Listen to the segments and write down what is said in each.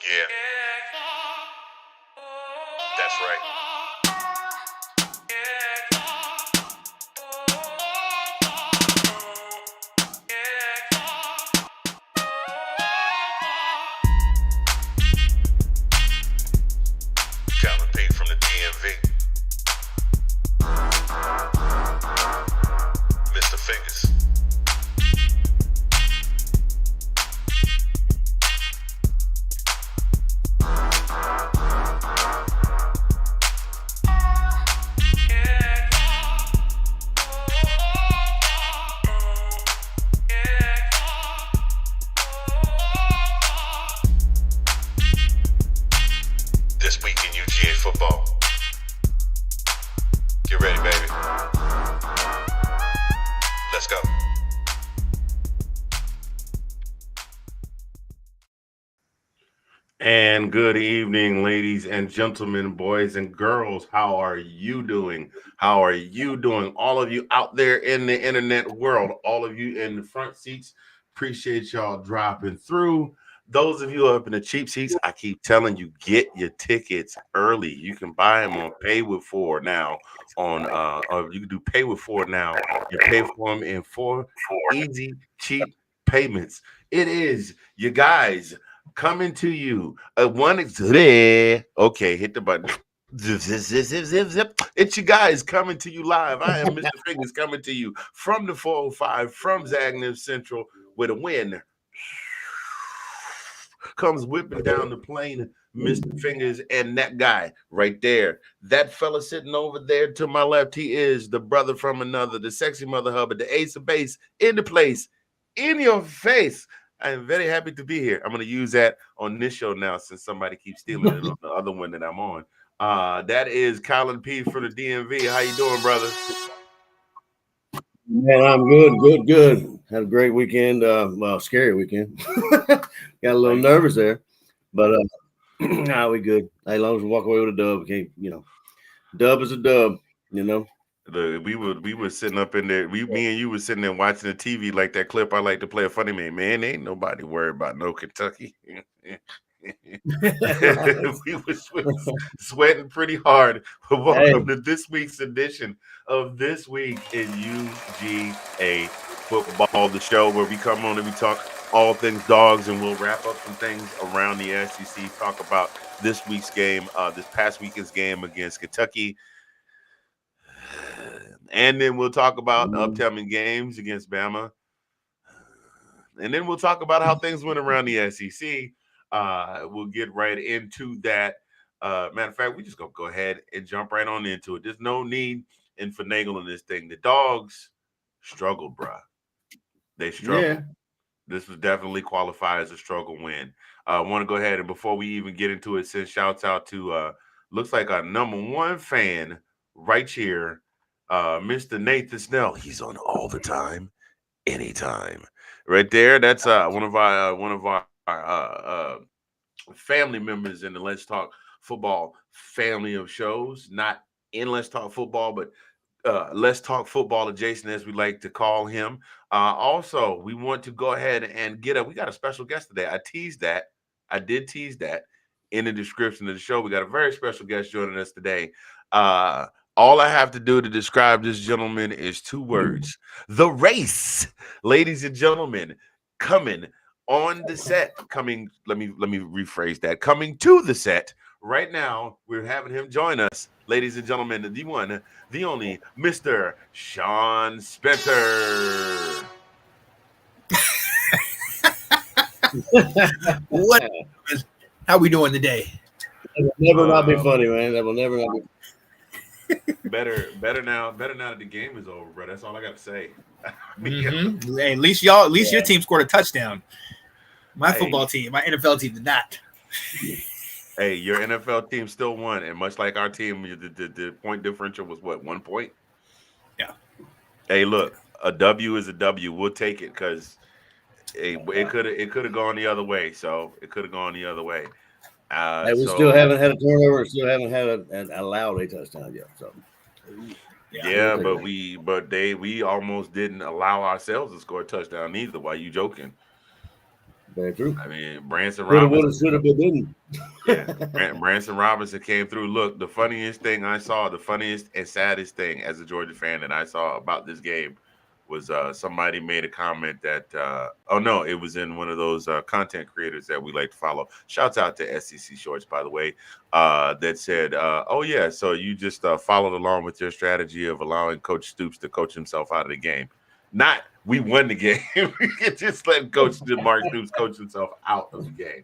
Yeah, that's right. Collin P from the DMV. Mr. Fingaz. This week in UGA football. Get ready, baby. Let's go. And good evening, ladies and gentlemen, boys and girls. How are you doing? How are you doing? All of you out there in the internet world, all of you in the front seats, appreciate y'all dropping through. Those of you up in the cheap seats, I keep telling you, get your tickets early. You can buy them on Pay with 4 now. Or you can do Pay with 4 now. You pay for them in 4 easy, cheap payments. It is you guys coming to you. Okay, hit the button. Zip, zip, zip, zip, zip, zip. It's you guys coming to you live. I am Mr. Fingaz coming to you from the 405 from Zagnib Central with a win. Comes whipping down the plane, Mr. Fingaz, and that guy right there. That fella sitting over there to my left, he is the brother from another, the sexy mother Hubbard, the ace of base in the place, in your face. I am very happy to be here. I'm going to use that on this show now since somebody keeps stealing it on the other one that I'm on. That is Collin P for the DMV. How you doing, brother? Man, I'm good. Had a great weekend. Scary weekend. Got a little nervous there, but nah, we good. As long as we walk away with a dub, we can't, dub is a dub, We were sitting up in there. Me and you were sitting there watching the TV like that clip. I like to play a funny man. Man, ain't nobody worried about no Kentucky. We were sweating pretty hard. But welcome to this week's edition of This Week in UGA Football, the show where we come on and we talk all things dogs, and we'll wrap up some things around the SEC. Talk about this week's game, this past weekend's game against Kentucky. And then we'll talk about upcoming games against Bama. And then we'll talk about how things went around the SEC. We'll get right into that. Matter of fact, we just gonna go ahead and jump right on into it. There's no need in finagling this thing. The Dogs struggled, bruh. They struggled. Yeah. This was definitely qualified as a struggle win. I want to go ahead and before we even get into it, send shouts out to looks like our number one fan right here. Mr. Nathan Snell, he's on all the time, anytime. Right there, that's one of our family members in the Let's Talk Football family of shows. Not in Let's Talk Football, but Let's Talk Football adjacent, as we like to call him. Also, we want to go ahead and we got a special guest today. I did tease that in the description of the show. We got a very special guest joining us today. All I have to do to describe this gentleman is two words: the race. Ladies and gentlemen, coming on the set, let me rephrase that. Coming to the set right now, we're having him join us. Ladies and gentlemen, the one, the only, Mr. Sean Spencer. What? How we doing today? That will never not be funny, man. That will never not be. Better now that the game is over, bro. That's all I got to say. Hey, at least your team scored a touchdown. My football team, my NFL team did not. Hey, your NFL team still won, and much like our team, the point differential was what, 1 point? Yeah. Hey, look, a W is a W. We'll take it because it could have gone the other way. So it could have gone the other way. We still haven't had a turnover. Still haven't had allowed a touchdown yet. So yeah, but we almost didn't allow ourselves to score a touchdown either. Why you joking? Very true. I mean, Branson Woulda, Robinson. shoulda, but didn't. Yeah, Branson Robinson came through. Look, the funniest and saddest thing as a Georgia fan that I saw about this game was somebody made a comment that it was in one of those content creators that we like to follow. Shouts out to SEC Shorts, by the way, that said, oh yeah, so you just followed along with your strategy of allowing Coach Stoops to coach himself out of the game. Not we won the game. We just let Coach Mark Stoops coach himself out of the game.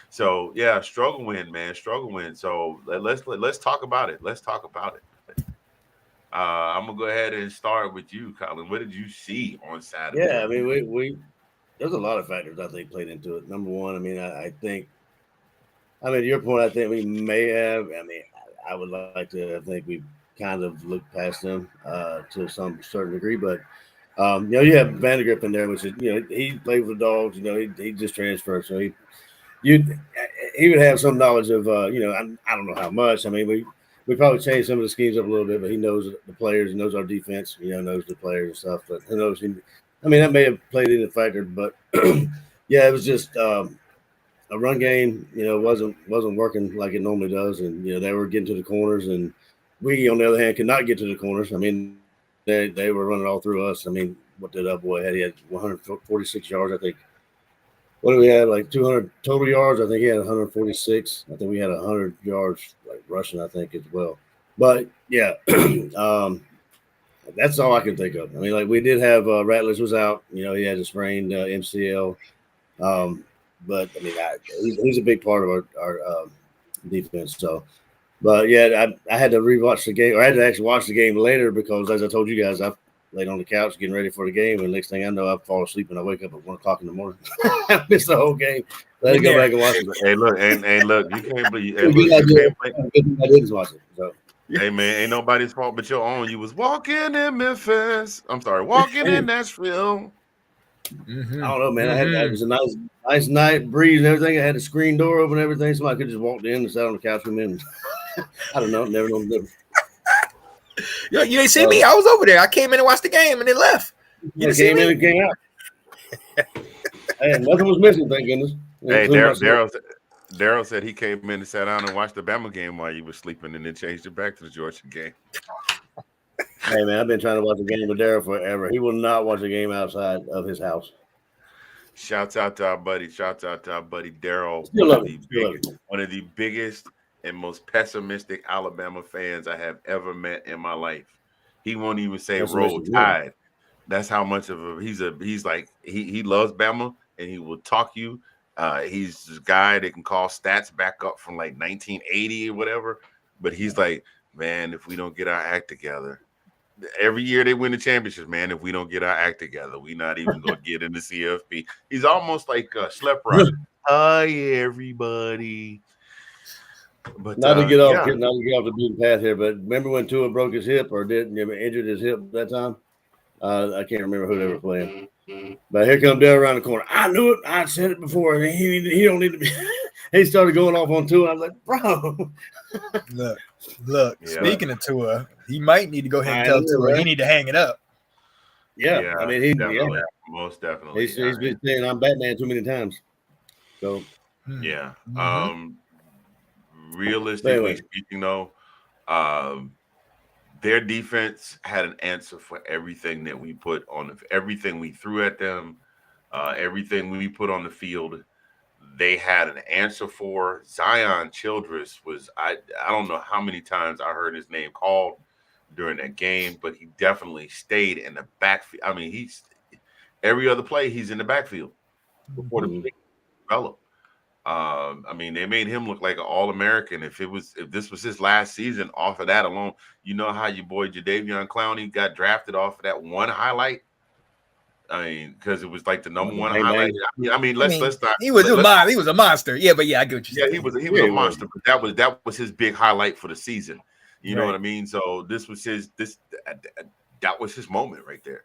So yeah, struggle win, man, struggle win. So let's talk about it. Let's talk about it. I'm gonna go ahead and start with you, Collin. What did you see on Saturday? Yeah, I mean, we there's a lot of factors I think played into it. Number one, I mean, I think, to your point, I think we may have. I mean, I would like to. I think we kind of looked past them to some certain degree, but you have Vandergrift in there, which is he played with the Dogs. He just transferred, so he would have some knowledge of I don't know how much. I mean, we probably changed some of the schemes up a little bit, but he knows the players, he knows our defense, knows the players and stuff. But who knows? I mean, that may have played in a factor, but yeah, it was just a run game. Wasn't working like it normally does, and they were getting to the corners, and we, on the other hand, could not get to the corners. I mean, they were running all through us. I mean, what did that boy had? He had 146 yards, I think. What do we have? Like 200 total yards. I think he had 146. I think we had 100 yards like rushing, I think, as well. But yeah, that's all I can think of. I mean, like we did have Ratledge was out. He had a sprained MCL. But I mean, he's a big part of our defense. So, but yeah, I had to rewatch the game, or I had to actually watch the game later because, as I told you guys, I laid on the couch getting ready for the game, and next thing I know, I fall asleep and I wake up at 1 o'clock in the morning. I missed the whole game. Let me go back and watch it. Hey, look, you can't believe. I didn't watch it. So. Hey man, ain't nobody's fault but your own. You was walking in Memphis. I'm sorry, walking in Nashville. I don't know, man. It was a nice night, breeze and everything. I had the screen door open and everything. Somebody could just walk in and sat on the couch with me. And I don't know. Never known the difference. Yo, you ain't see me. I was over there. I came in and watched the game and then left. You came in and came out. Hey, nothing was missing, thank goodness. Hey, Daryl said he came in and sat down and watched the Bama game while you were sleeping and then changed it back to the Georgia game. Hey, man, I've been trying to watch a game with Daryl forever. He will not watch a game outside of his house. Shouts out to our buddy Daryl. One of the biggest and most pessimistic Alabama fans I have ever met in my life. He won't even say roll tide. That's how much of a he loves Bama and he will talk you. He's this guy that can call stats back up from like 1980 or whatever. But he's like, man, if we don't get our act together, every year they win the championships, man. If we don't get our act together, we're not even gonna get in the CFP. He's almost like Schlepper. Hi, everybody. But not to get off the beaten path here, but remember when Tua broke his hip or injured his hip that time? I can't remember who they were playing. But here comes Dale around the corner. I knew it. I said it before. He don't need to be. He started going off on Tua. I was like, bro. Look. Yeah. Speaking of Tua, he might need to go ahead and tell Tua he need to hang it up. Yeah. I mean, most definitely. He's been saying I'm Batman too many times. So yeah. Realistically speaking, though, their defense had an answer for everything that we put on everything we threw at them, everything we put on the field. They had an answer for. Zion Childress was I don't know how many times I heard his name called during that game, but he definitely stayed in the backfield. I mean, he's every other play he's in the backfield before the play developed. I mean, they made him look like an All-American. If this was his last season, off of that alone, you know how your boy Jadeveon Clowney got drafted off of that one highlight. I mean, because it was like the number one highlight. I mean, let's not. He was a monster. Yeah, but yeah, I get what you're saying. Yeah, he was a monster. But that was his big highlight for the season. You know what I mean? So that was his moment right there.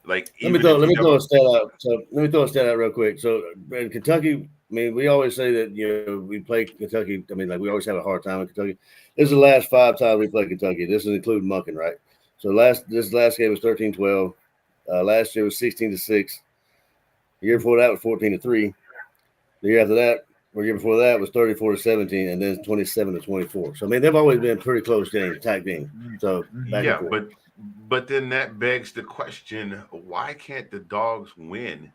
Like, let me throw a stat out. So let me throw a stat out real quick. So in Kentucky, I mean, we always say that we play Kentucky. I mean, like we always have a hard time in Kentucky. This is the last 5 times we played Kentucky. This is including Munkin, right? So this last game was 13-12. Last year was 16-6. The year before that was 14-3. The year after that, or year before that was 34-17, and then 27-24. So I mean, they've always been pretty close games, tight games. So back Yeah, and forth. but then that begs the question: why can't the Dogs win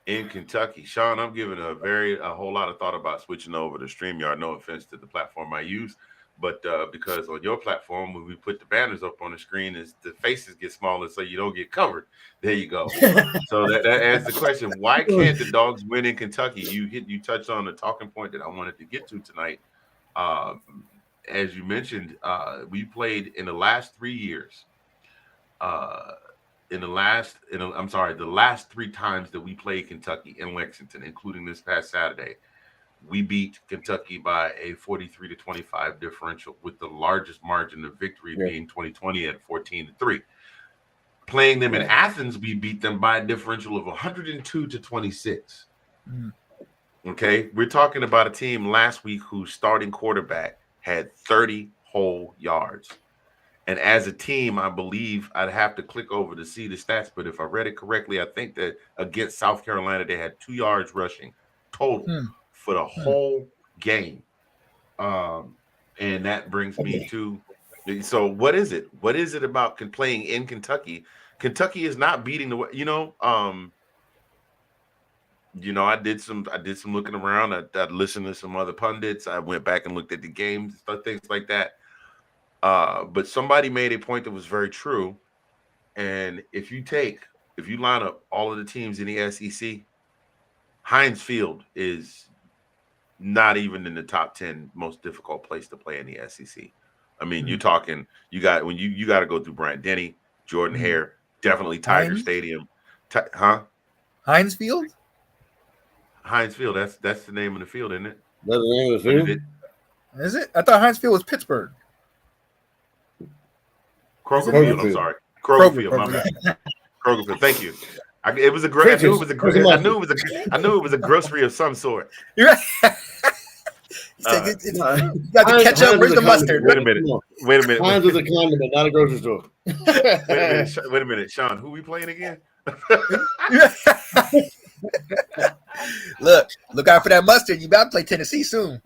in Kentucky? Sean, I'm giving a whole lot of thought about switching over to StreamYard. No offense to the platform I use, but because on your platform, when we put the banners up on the screen, the faces get smaller, so you don't get covered. There you go. So that answers the question: why can't the Dogs win in Kentucky? You touched on the talking point that I wanted to get to tonight. As you mentioned, we played in the last 3 years. The last 3 times that we played Kentucky in Lexington, including this past Saturday, we beat Kentucky by a 43-25 differential, with the largest margin of victory being 2020 at 14-3. Playing them in Athens, we beat them by a differential of 102-26. Okay, we're talking about a team last week whose starting quarterback had 30 whole yards. And as a team, I believe I'd have to click over to see the stats, but if I read it correctly, I think that against South Carolina, they had 2 yards rushing total for the whole game. And that brings me to, so what is it? What is it about playing in Kentucky? Kentucky is not beating the, I did some looking around. I listened to some other pundits. I went back and looked at the games, things like that. But somebody made a point that was very true. And if you line up all of the teams in the SEC, Heinz Field is not even in the top 10 most difficult place to play in the SEC. I mean, you're talking, you got to go through Bryant Denny, Jordan Hare, definitely Tiger Stadium. Heinz Field? Heinz Field, that's the name of the field, isn't it? That's the name of the field? Is it? I thought Heinz Field was Pittsburgh. Kroger Field, I'm sorry. Kroger Field, my bad. Kroger Field, thank you. I knew it was a grocery of some sort. You're right. You got the ketchup. Where's the mustard? Wait a minute. Heinz was a condiment, not a grocery store. Wait a minute, Sean. Who we playing again? Look out for that mustard. You about to play Tennessee soon.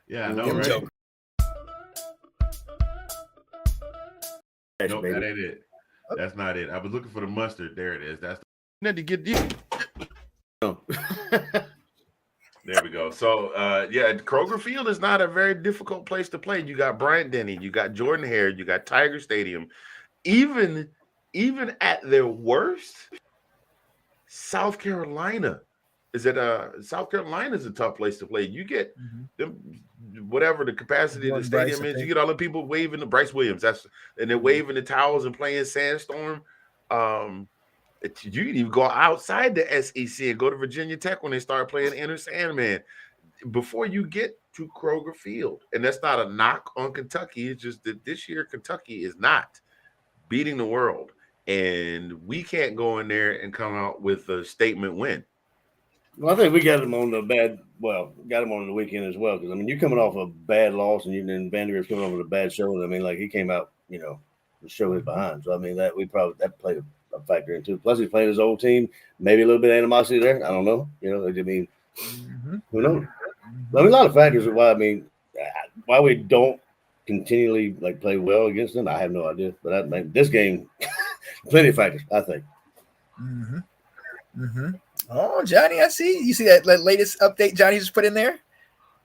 Yeah, I know, right? Joke. Nope, that ain't it. That's not it. I was looking for the mustard. There it is. That's the to get you. There we go. So Kroger Field is not a very difficult place to play. You got Bryant Denny, you got Jordan Hare, you got Tiger Stadium. Even at their worst, South Carolina is a tough place to play. You get them, whatever the capacity of the stadium is. You get all the people waving the Bryce Williams. And they're waving the towels and playing Sandstorm. You can even go outside the SEC and go to Virginia Tech when they start playing Enter Sandman before you get to Kroger Field. And that's not a knock on Kentucky. It's just that this year Kentucky is not beating the world. And we can't go in there and come out with a statement win. Well, I think we got him on the weekend as well. Because, I mean, you're coming off a bad loss and Vanderbilt's coming off with a bad show. I mean, like, he came out, the show is behind. So, I mean, that played a factor in too. Plus, he's playing his old team. Maybe a little bit of animosity there. I don't know. Who knows? I mean, a lot of factors of why we don't continually play well against them. I have no idea. But this game, plenty of factors, I think. Oh, Johnny, I see. You see that latest update Johnny just put in there?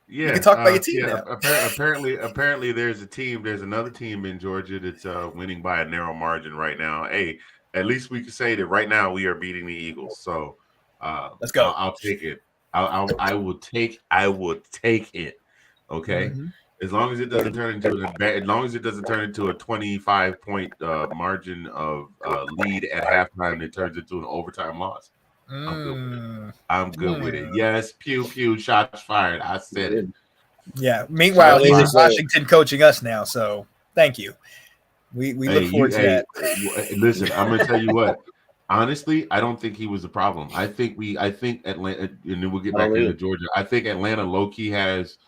Yeah. You can talk about your team now. Apparently there's another team in Georgia that's winning by a narrow margin right now. Hey, at least we can say that right now we are beating the Eagles. So let's go. I'll take it. I will take it. Okay. As long as it doesn't turn into a 25-point margin of lead at halftime, it turns into an overtime loss. I'm good with it. Yes, pew, shots fired. I said it. Yeah. Meanwhile, he's in Washington coaching us now, so thank you. We look forward to that. Listen, I'm gonna tell you what. Honestly, I don't think he was the problem. I think Atlanta, and then we'll get back into Georgia. I think Atlanta low-key has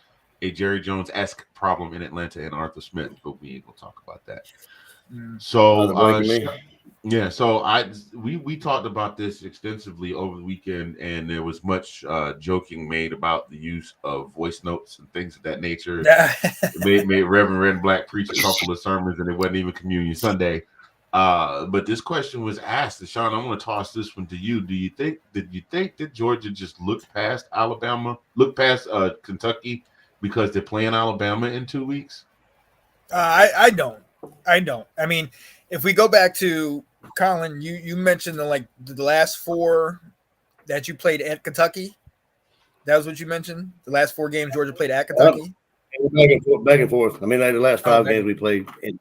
a Jerry Jones-esque problem in Atlanta and Arthur Smith, but we ain't gonna talk about that. So Yeah, so we talked about this extensively over the weekend, and there was much joking made about the use of voice notes and things of that nature. Made Reverend Red Black preach a couple of sermons, and it wasn't even Communion Sunday. But this question was asked, and Sean, I'm going to toss this one to you. Did you think that Georgia just looked past Kentucky because they're playing Alabama in 2 weeks? I don't. I mean, if we go back to Collin, you mentioned the last 4 that you played at Kentucky. That was what you mentioned. The last 4 games Georgia played at Kentucky. Back and forth. I mean, like the last 5 games we played in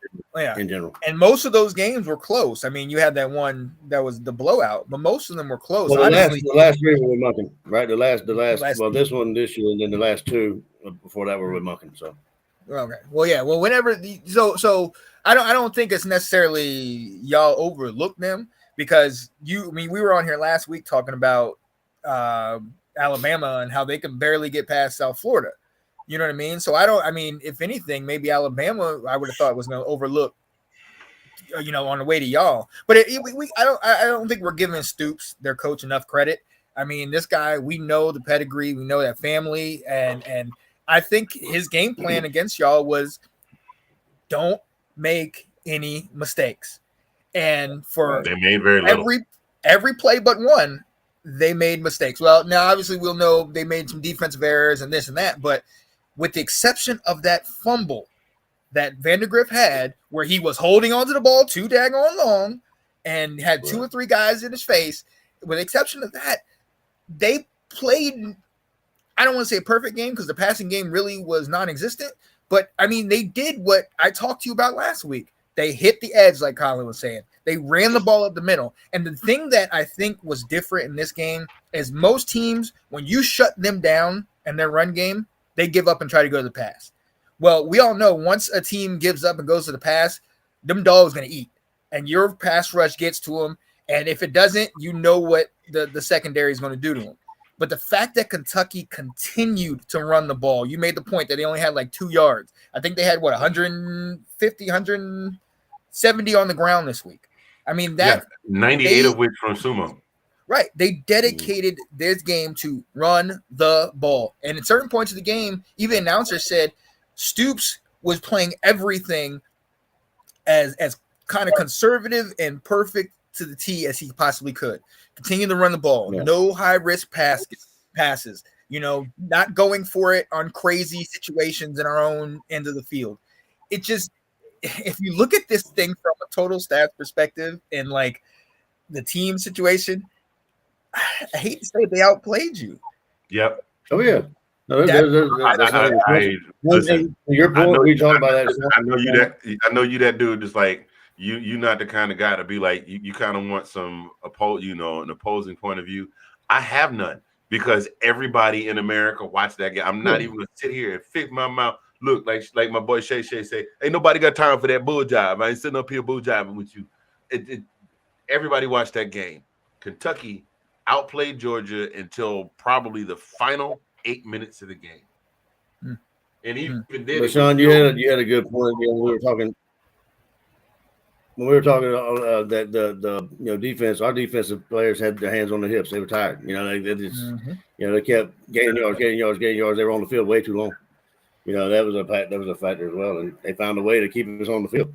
general. And most of those games were close. I mean, you had that one that was the blowout, but most of them were close. Well, the last 3 were with Munkin, right? The last well, this one this year, and then the last 2 before that were with Munkin. So okay. Well, yeah. Well, whenever so I don't think it's necessarily y'all overlooked them because we were on here last week talking about Alabama and how they can barely get past South Florida. You know what I mean? So if anything, maybe Alabama I would have thought was going to overlook, on the way to y'all. But I don't think we're giving Stoops, their coach, enough credit. I mean, this guy, we know the pedigree, we know that family, and I think his game plan against y'all was don't make any mistakes. And for they made very little. Every play but one, they made mistakes. Well, now obviously we'll know they made some defensive errors and this and that, but with the exception of that fumble that Vandegrift had, where he was holding onto the ball too daggone long and had 2 or 3 guys in his face, with the exception of that, they played, I don't want to say a perfect game because the passing game really was non-existent, but I mean, they did what I talked to you about last week. They hit the edge, like Collin was saying. They ran the ball up the middle. And the thing that I think was different in this game is most teams, when you shut them down and their run game, they give up and try to go to the pass. Well, we all know once a team gives up and goes to the pass, them dogs going to eat. And your pass rush gets to them. And if it doesn't, you know what the secondary is going to do to them. But the fact that Kentucky continued to run the ball, you made the point that they only had 2 yards. I think they had, 150, 170 on the ground this week. I mean, 98 of which from Sumo. Right. They dedicated this game to run the ball. And at certain points of the game, even the announcer said Stoops was playing everything as kind of conservative and perfect to the T as he possibly could. Continue to run the ball. Yeah. No high-risk passes. Not going for it on crazy situations in our own end of the field. It just, if you look at this thing from a total stats perspective and the team situation, I hate to say they outplayed you. Yep. Oh yeah. No, listen, your point. We talking about that. I know you that dude. Is you're not the kind of guy to be you kind of want some an opposing point of view. I have none because everybody in America watched that game. I'm not even gonna sit here and fix my mouth. Look, like my boy Shay say, ain't nobody got time for that bull job. I ain't sitting up here bull jobbing with you. Everybody watched that game. Kentucky outplayed Georgia until probably the final 8 minutes of the game. And even then, but Sean, you had a good point. We were talking that the defense, our defensive players had their hands on their hips. They were tired. They just they kept gaining yards. They were on the field way too long. That was a factor as well, and they found a way to keep us on the field.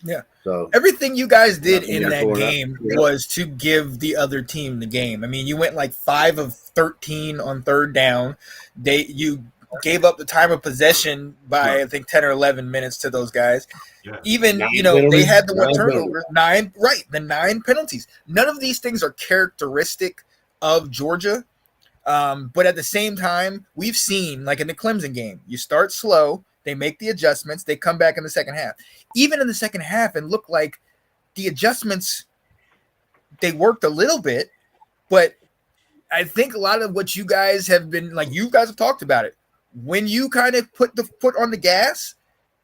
Yeah. So everything you guys did in that game was to give the other team the game. I mean, you went 5 of 13 on third down. You gave up the time of possession by I think 10 or 11 minutes to those guys. Yeah. Even they had the 1 turnover, 9 the 9 penalties. None of these things are characteristic of Georgia. But at the same time, we've seen in the Clemson game, you start slow. They make the adjustments. They come back in the second half. Even in the second half, and look like the adjustments, they worked a little bit. But I think a lot of what you guys have been, you guys have talked about it. When you kind of put the foot on the gas,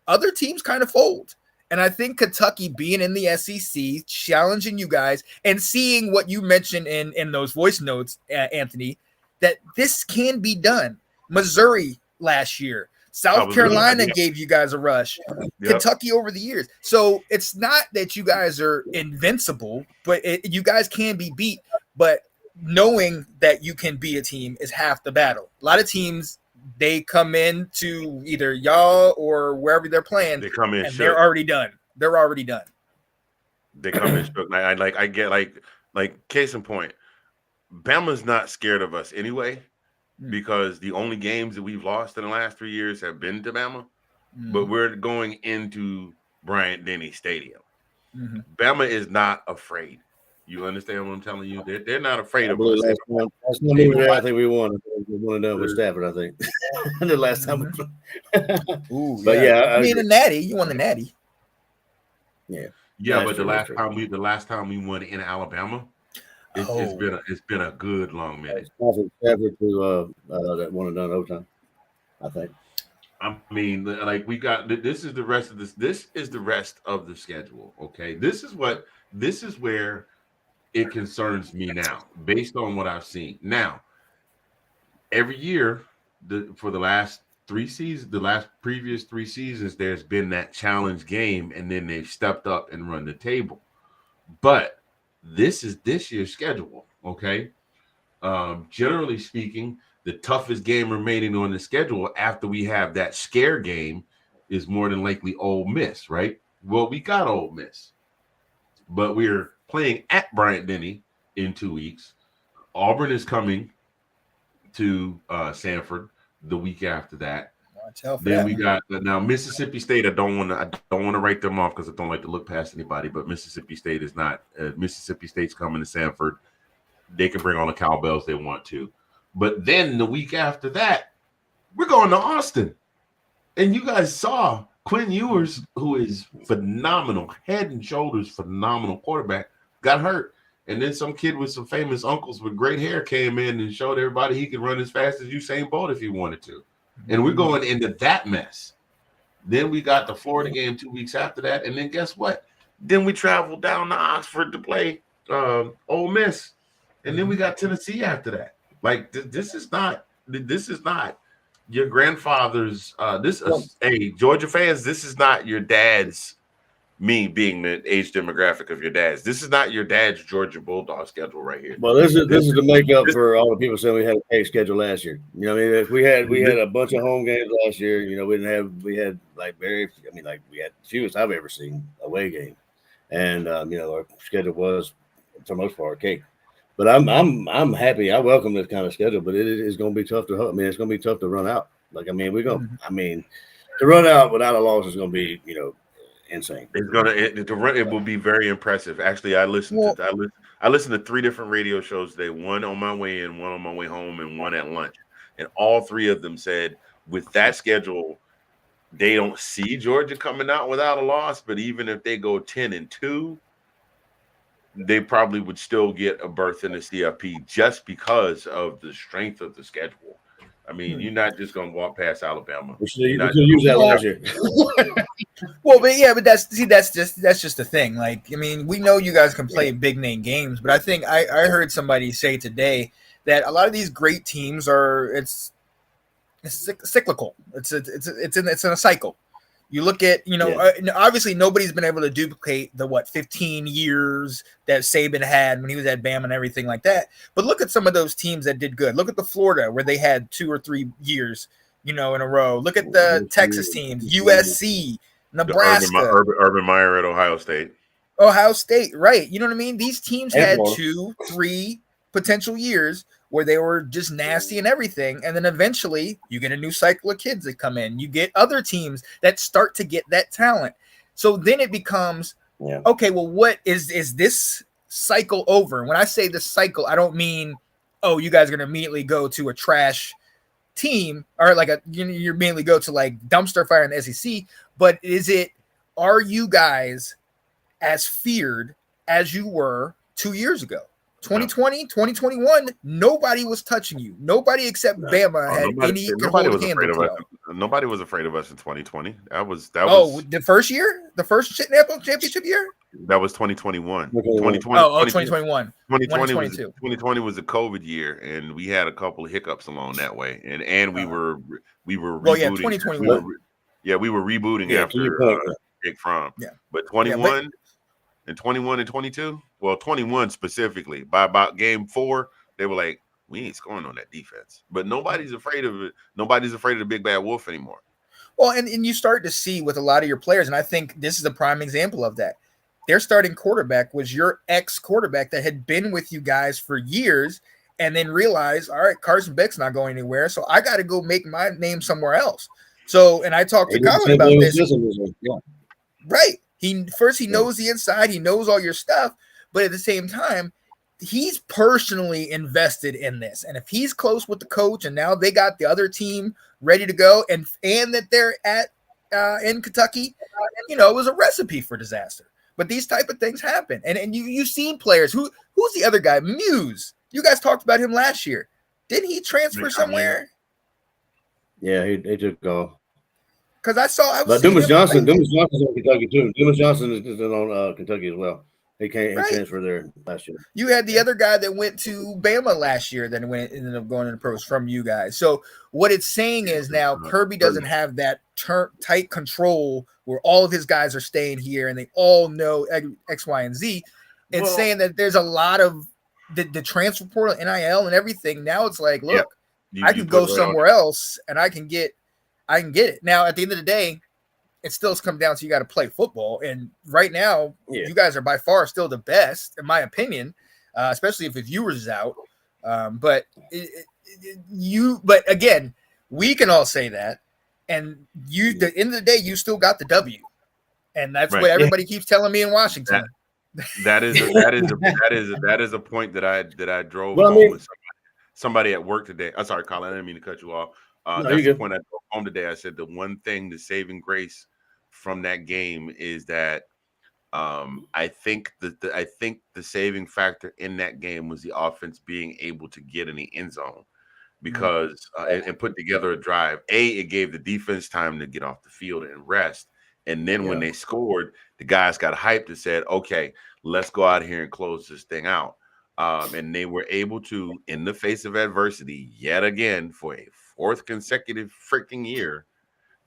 other teams kind of fold. And I think Kentucky being in the SEC, challenging you guys, and seeing what you mentioned in those voice notes, Anthony, that this can be done. Missouri last year, South was Carolina really- gave you guys a rush. Yep. Kentucky over the years. So it's not that you guys are invincible, but you guys can be beat. But knowing that you can be a team is half the battle. A lot of teams, they come in to either y'all or wherever they're playing, They come in and shook. they're already done. They're already done. They come in shook. I get like case in point, Bama's not scared of us anyway, because the only games that we've lost in the last 3 years have been to Bama. But we're going into Bryant-Denny Stadium. Bama is not afraid. You understand what I'm telling you? They're not afraid of us. Last time we were there, I think we won. We won it with Stafford, I think. The last time we played. Ooh, But yeah, I mean, the Natty. You won the Natty. Yeah. Yeah, That's but the true. last time we won in Alabama, it's been a good long minute. Stafford to that one and done overtime, I think. I mean, like we got this is the rest of this. This is the rest of the schedule. Okay, this is where it concerns me now, based on what I've seen. Now, every year, for the last 3 seasons, the previous 3 seasons, there's been that challenge game, and then they've stepped up and run the table. But this is this year's schedule. Okay, generally speaking, the toughest game remaining on the schedule after we have that scare game is more than likely Ole Miss, right? Well, we got Ole Miss, but we're playing at Bryant-Denny in 2 weeks. Auburn is coming to Sanford the week after that. Then we got now Mississippi State. I don't want to write them off because I don't like to look past anybody. But Mississippi State is not. Mississippi State's coming to Sanford. They can bring all the cowbells they want to. But then the week after that, we're going to Austin. And you guys saw Quinn Ewers, who is phenomenal, head and shoulders phenomenal quarterback, got hurt. And then some kid with some famous uncles with great hair came in and showed everybody he could run as fast as Usain Bolt if he wanted to. And we're going into that mess. Then we got the Florida game 2 weeks after that. And then guess what? Then we traveled down to Oxford to play Ole Miss. And then we got Tennessee after that. Like this is not your grandfather's. Hey, Georgia fans, this is not your dad's. Me being the age demographic of your dad's. This is not your dad's Georgia Bulldog schedule right here. Well, this is the makeup for all the people saying we had a cage schedule last year. You know what I mean? If we had a bunch of home games last year. You know, we had we had the fewest I've ever seen away game, and you know, our schedule was for the most part cake. But I'm happy. I welcome this kind of schedule, but it is going to be tough to. I mean, it's going to be tough to run out. Like, I mean, to run out without a loss is going to be, you know, insane. It will be very impressive. Actually, I listened to 3 different radio shows today. One on my way in, one on my way home, and one at lunch. And all 3 of them said, with that schedule, they don't see Georgia coming out without a loss. But even if they go 10-2. They probably would still get a berth in the CFP just because of the strength of the schedule. I mean, you're not just going to walk past Alabama. We should use that last year. Well, but that's just the thing. Like, I mean, we know you guys can play big name games, but I think I heard somebody say today that a lot of these great teams it's cyclical. It's in a cycle. You look at, you know, obviously nobody's been able to duplicate the 15 years that Saban had when he was at Bama and everything like that. But look at some of those teams that did good. Look at the Florida where they had 2 or 3 years, you know, in a row. Look at the Texas teams, USC, Nebraska, Urban Meyer at Ohio State, right? You know what I mean? These teams had 2, 3 potential years where they were just nasty and everything. And then eventually you get a new cycle of kids that come in. You get other teams that start to get that talent. So then it becomes, okay, well, what is this cycle over? When I say this cycle, I don't mean, oh, you guys are going to immediately go to a trash team or like you immediately go to like dumpster fire in the SEC. But are you guys as feared as you were 2 years ago? 2020, 2021, nobody was touching you. Nobody except Bama had any hold a candle to. Nobody was afraid of us in 2020. That was the first year? The first championship year? That was 2021. Okay. 2020. Oh, 2021. 2020 was 2022. 2020 was a COVID year, and we had a couple of hiccups along that way, and we were Well, yeah, rebooting. 2021. We were rebooting Yeah, to your after point, Jake Fromm. Yeah. But 21 and 22, well, 21 specifically, by about game 4, they were like, we ain't scoring on that defense. But nobody's afraid of it. Nobody's afraid of the big bad wolf anymore. Well, and you start to see with a lot of your players, and I think this is a prime example of that. Their starting quarterback was your ex-quarterback that had been with you guys for years and then realized, all right, Carson Beck's not going anywhere, so I got to go make my name somewhere else. So, and I talked to Collin about this. Yeah. Right. He knows the inside, he knows all your stuff, but at the same time, he's personally invested in this. And if he's close with the coach and now they got the other team ready to go and that they're at in Kentucky, it was a recipe for disaster. But these type of things happen. And you've seen players who's the other guy? Muse. You guys talked about him last year. Didn't he transfer somewhere? Yeah, he took off. Because I saw. But Dumas Johnson's on Kentucky too. Dumas Johnson is on Kentucky as well. He transferred there last year. You had the other guy that went to Bama last year that ended up going into pros from you guys. So what it's saying is now Kirby doesn't have that tight control where all of his guys are staying here and they all know X, Y, and Z. It's saying that there's a lot of the transfer portal, NIL, and everything. Now it's like, look, I can go somewhere else and I can get it. Now, at the end of the day, it still comes down to you got to play football. And right now, you guys are by far still the best, in my opinion, especially if the viewers is out. But again, we can all say that. And at the end of the day, you still got the W. And that's what everybody keeps telling me in Washington. That is a point that I drove home with somebody at work today. I'm sorry, Collin, I didn't mean to cut you off. That's the point I drove home today. I said the one thing, the saving grace from that game is that I think the saving factor in that game was the offense being able to get in the end zone because and put together a drive. It gave the defense time to get off the field and rest. And then when they scored, the guys got hyped and said, okay, let's go out here and close this thing out. And they were able to, in the face of adversity, yet again, for a 4th consecutive freaking year,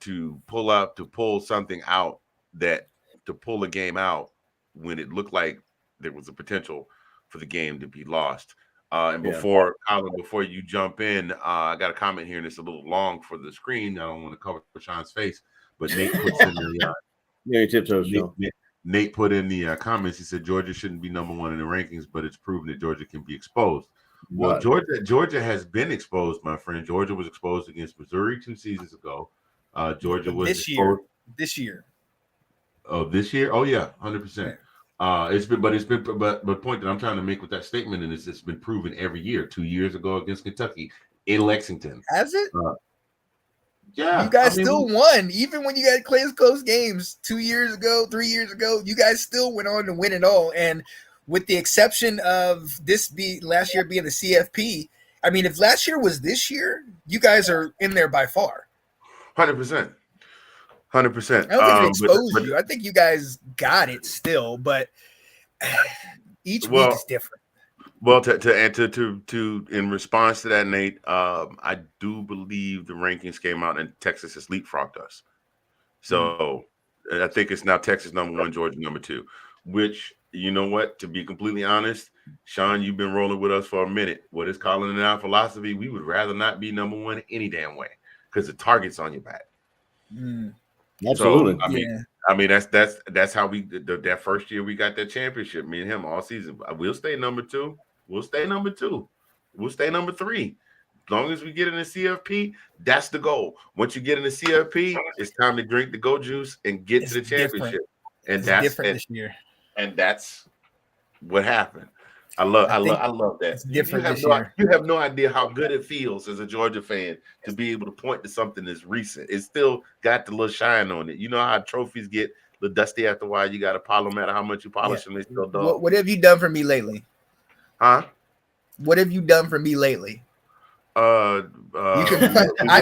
to pull something out to pull a game out when it looked like there was a potential for the game to be lost. And before Collin, before you jump in, I got a comment here, and it's a little long for the screen. I don't want to cover Sean's face, but Nate puts in the tiptoes. Nate put in the comments. He said Georgia shouldn't be number 1 in the rankings, but it's proven that Georgia can be exposed. Well, Georgia has been exposed, my friend. Georgia was exposed against Missouri 2 seasons ago. Georgia was this year. Oh, this year? Oh yeah, 100%. But the point that I'm trying to make with that statement is it's been proven every year. 2 years ago against Kentucky in Lexington. Has it? Yeah. You guys still won. Even when you guys played close games 2 years ago, 3 years ago, you guys still went on to win it all. And with the exception of last year being the CFP, I mean, if last year was this year, you guys are in there by far. 100%. 100%. I don't think it exposed you. I think you guys got it still, but each week is different. Well, to in response to that, Nate, I do believe the rankings came out and Texas has leapfrogged us. So I think it's now Texas number 1, Georgia number 2, which, you know what, to be completely honest, Sean, you've been rolling with us for a minute. What is Collin and our philosophy? We would rather not be number 1 any damn way because the target's on your back. Absolutely. So, I mean, that's how we that first year we got that championship. Me and him all season. We'll stay number 2. We'll stay number 2. We'll stay number 3. As long as we get in the CFP, that's the goal. Once you get in the CFP, it's time to drink the go juice and get to the championship. And that's different this year. And that's what happened. I love that. It's different this year. You have no idea how good it feels as a Georgia fan to be able to point to something that's recent. It's still got the little shine on it. You know how trophies get a little dusty after a while. You got to polish them, no matter how much you polish them. They still dull. What have you done for me lately? Huh? What have you done for me lately? You can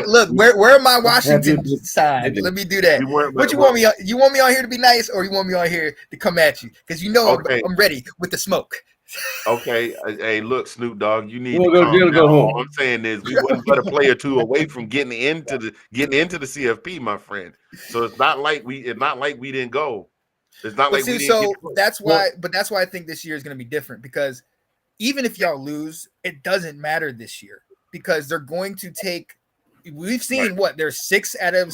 look. Where are my Washington signs? Let me do that. What you want me? You want me on here to be nice, or you want me on here to come at you? Because you know I'm ready with the smoke. Okay, hey, look, Snoop Dogg, you need You to wanna go calm jail or down. go home? All I'm saying is we wouldn't let a player or two away from getting into the CFP, my friend. So it's not like we didn't go. It's not But like see, we didn't so get that's why. But that's why I think this year is going to be different, because even if y'all lose, it doesn't matter this year, because they're going to take. We've seen what there's 6 out of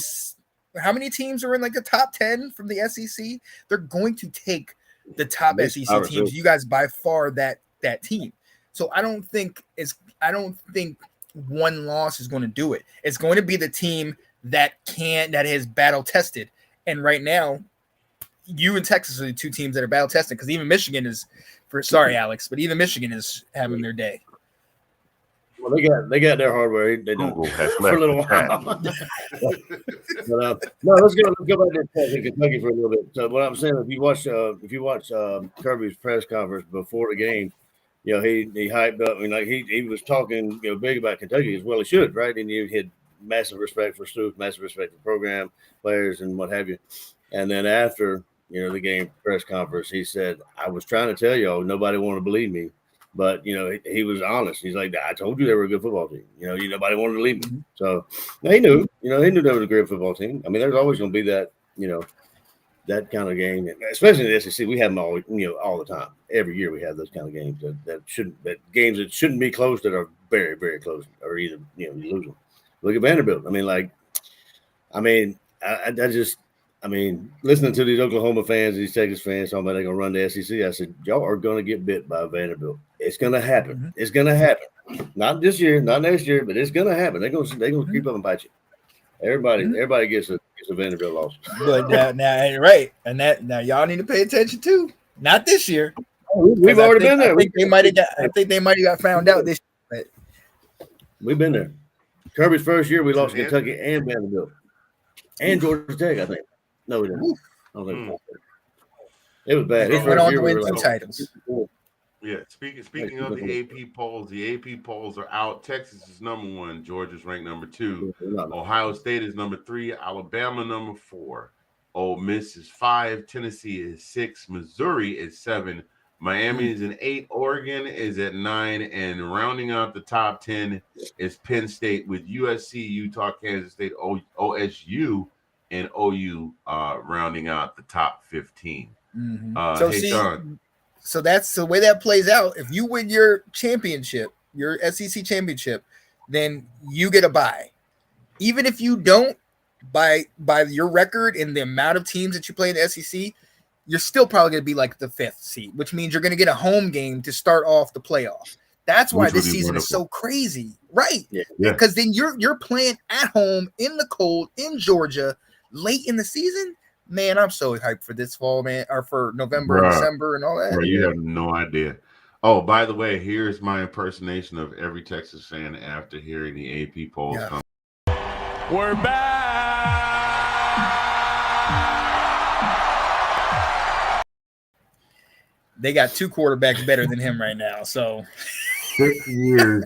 how many teams are in like the top 10 from the SEC. They're going to take the top SEC teams. You guys by far that team. So I don't think one loss is going to do it. It's going to be the team that is battle tested. And right now, you and Texas are the 2 teams that are battle tested, because even Michigan is sorry, Alex, but even Michigan is having their day. Well, they got their hardware. They don't for a little while. But, no, let's go back to Kentucky for a little bit. So what I'm saying, if you watch Kirby's press conference before the game, you know, he hyped up. I mean, like he was talking, you know, big about Kentucky as well. He should, right? And he had massive respect for Stoops, massive respect for the program, players, and what have you. And then after, you know, the game press conference, he said, "I was trying to tell y'all, nobody wanted to believe me." But, you know, he was honest. He's like, "I told you they were a good football team. You know, nobody wanted to leave me." So he knew they were a great football team. I mean, there's always going to be that, you know, that kind of game, especially in the SEC. We have them all, you know, all the time. Every year we have those kind of games that shouldn't be close, that are very, very close, or either, you know, you lose them. Look at Vanderbilt. I mean, listening to these Oklahoma fans, these Texas fans talking about they're going to run the SEC, I said, y'all are going to get bit by Vanderbilt. It's going to happen. Mm-hmm. It's going to happen. Not this year, not next year, but it's going to happen. They're going to creep up and bite you. Everybody gets a Vanderbilt loss. But now, right, and now y'all need to pay attention too. Not this year. We've already been there. I think they might have got found out this year. But we've been there. Kirby's first year, we lost Kentucky and Vanderbilt and Georgia Tech, I think. No, we didn't. I don't think it was bad. His first year, we were titles. Yeah, speaking of the AP polls, are out. Texas is number 1. Georgia's ranked number 2. Ohio State is number 3. Alabama number 4. Ole Miss is 5. Tennessee is 6. Missouri is 7. Miami is an 8. Oregon is at 9. And rounding out the top 10 is Penn State, with USC, Utah, Kansas State, OSU, and OU rounding out the top 15. Mm-hmm. So that's the way that plays out. If you win your championship, your SEC championship, then you get a bye. Even if you don't, by your record and the amount of teams that you play in the SEC, you're still probably going to be like the 5th seed, which means you're going to get a home game to start off the playoff. That's why this season is so crazy, right? Yeah. Because then you're playing at home in the cold in Georgia late in the season. Man, I'm so hyped for this fall, man, or for November and December and all that. Bro, you have no idea. Oh, by the way, here's my impersonation of every Texas fan after hearing the AP polls come. We're back. They got 2 quarterbacks better than him right now. So 6 years.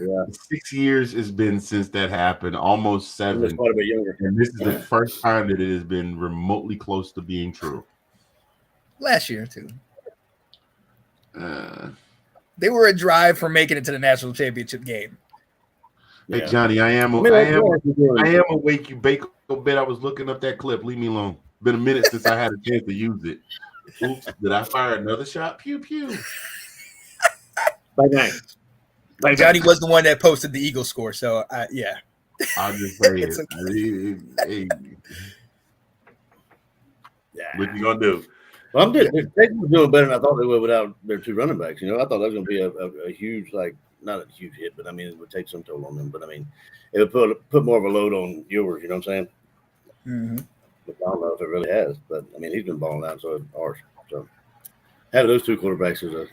6 years has been since that happened. Almost 7. Quite a bit younger. And this is the first time that it has been remotely close to being true. Last year too. They were a drive from making it to the national championship game. Hey Johnny, I am awake. You bake a bit. I was looking up that clip. Leave me alone. Been a minute since I had a chance to use it. Oops, did I fire another shot? Pew pew. Bye. Johnny was the one that posted the Eagle score, so yeah. I'll just say it. Okay. What you gonna do? Well, I'm doing. Texas was doing better than I thought they would without their 2 running backs. You know, I thought that was going to be a huge, like, not a huge hit, but I mean, it would take some toll on them. But I mean, it would put more of a load on yours. You know what I'm saying? Mm-hmm. I don't know if it really has, but I mean, he's been balling out, so ours. So having those 2 quarterbacks is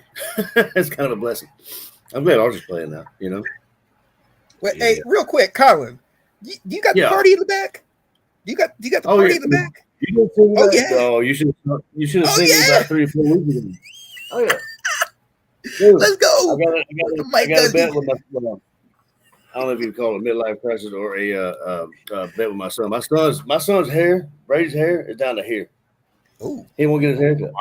it's kind of a blessing. I'm glad ours is playing now. You know. Well, hey, real quick, Collin, you got the party in the back? You got the party in the back? You didn't see that? Yeah. Oh, you should have seen it about 3 or 4 weeks ago. Oh yeah. Dude, let's go. I got a bet with my I don't know if you call it a midlife crisis or a bet with my son. My son's hair, Brady's hair, is down to here. Ooh, He won't get his hair cut.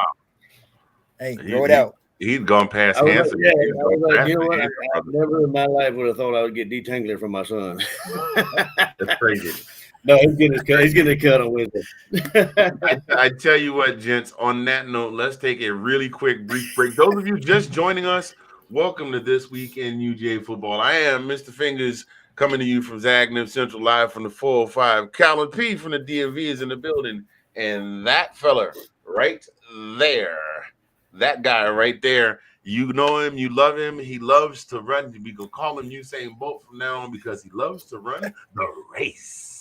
hey, grow it out. He'd gone past I was Hanson. like, I was like, you know what? I never in my life would have thought I would get detangler from my son. That's crazy. No, he's getting his cut. He's getting a cut on Wednesday. I tell you what, gents, on that note, let's take a really quick brief break. Those of you just joining us, welcome to This Week in UGA Football. I am Mr. Fingaz, coming to you from Zagnib Central, live from the 405. Collin P from the DMV is in the building. And that fella right there, that guy right there, you know him, you love him. He loves to run. We can call him Usain Bolt from now on because he loves to run the race.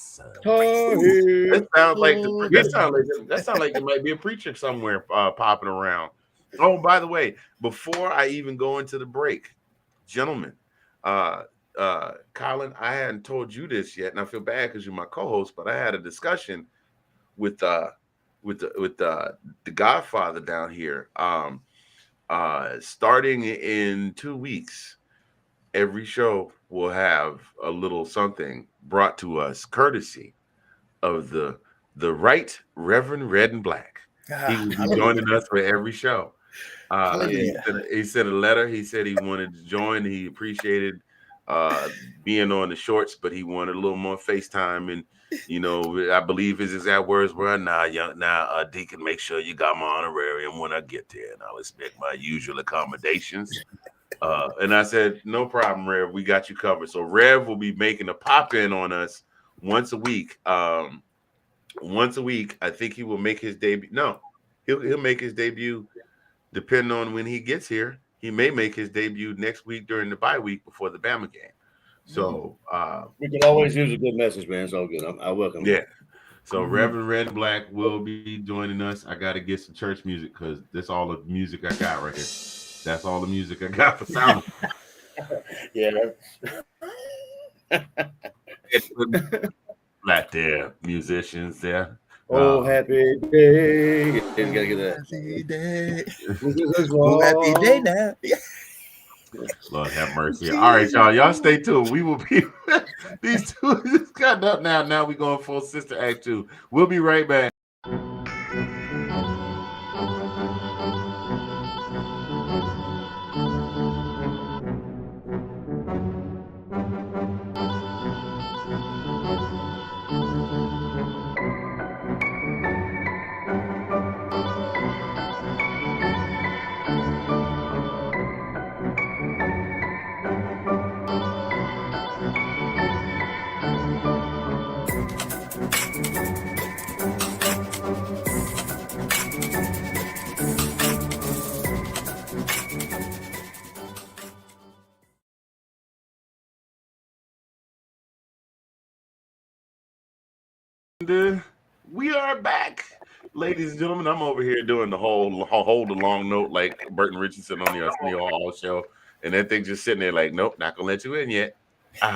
That sounds like there might be a preacher somewhere popping around. Oh, by the way, before I even go into the break, gentlemen, Collin, I hadn't told you this yet, and I feel bad because you're my co-host, but I had a discussion with the Godfather down here. Starting in 2 weeks, every show will have a little something brought to us courtesy of the Right Reverend Red and Black. He will be joining us for every show. He sent a letter. He said he wanted to join. He appreciated being on the shorts, but he wanted a little more FaceTime. And I believe his exact words were, Deacon, make sure you got my honorarium when I get there, and I'll expect my usual accommodations. And I said, no problem, Rev. We got you covered. So Rev will be making a pop-in on us once a week. I think he will make his debut. No, he'll make his debut depending on when he gets here. He may make his debut next week during the bye week before the Bama game. So we can always use a good message, man. It's all good. I welcome it. So Reverend Red and Black will be joining us. I got to get some church music because that's all the music I got right here. That's all the music I got for sound. Right there, musicians there. Oh, happy day. You gotta get that. Happy day. Oh, happy day now. Lord have mercy. All right, y'all. Y'all stay tuned. We will be these two just got up now. Now we're going full Sister Act 2. We'll be right back. We are back, ladies and gentlemen. I'm over here doing the hold the long note like Burton Richardson on the Arsenio Hall show, and that thing just sitting there like, nope, not gonna let you in yet.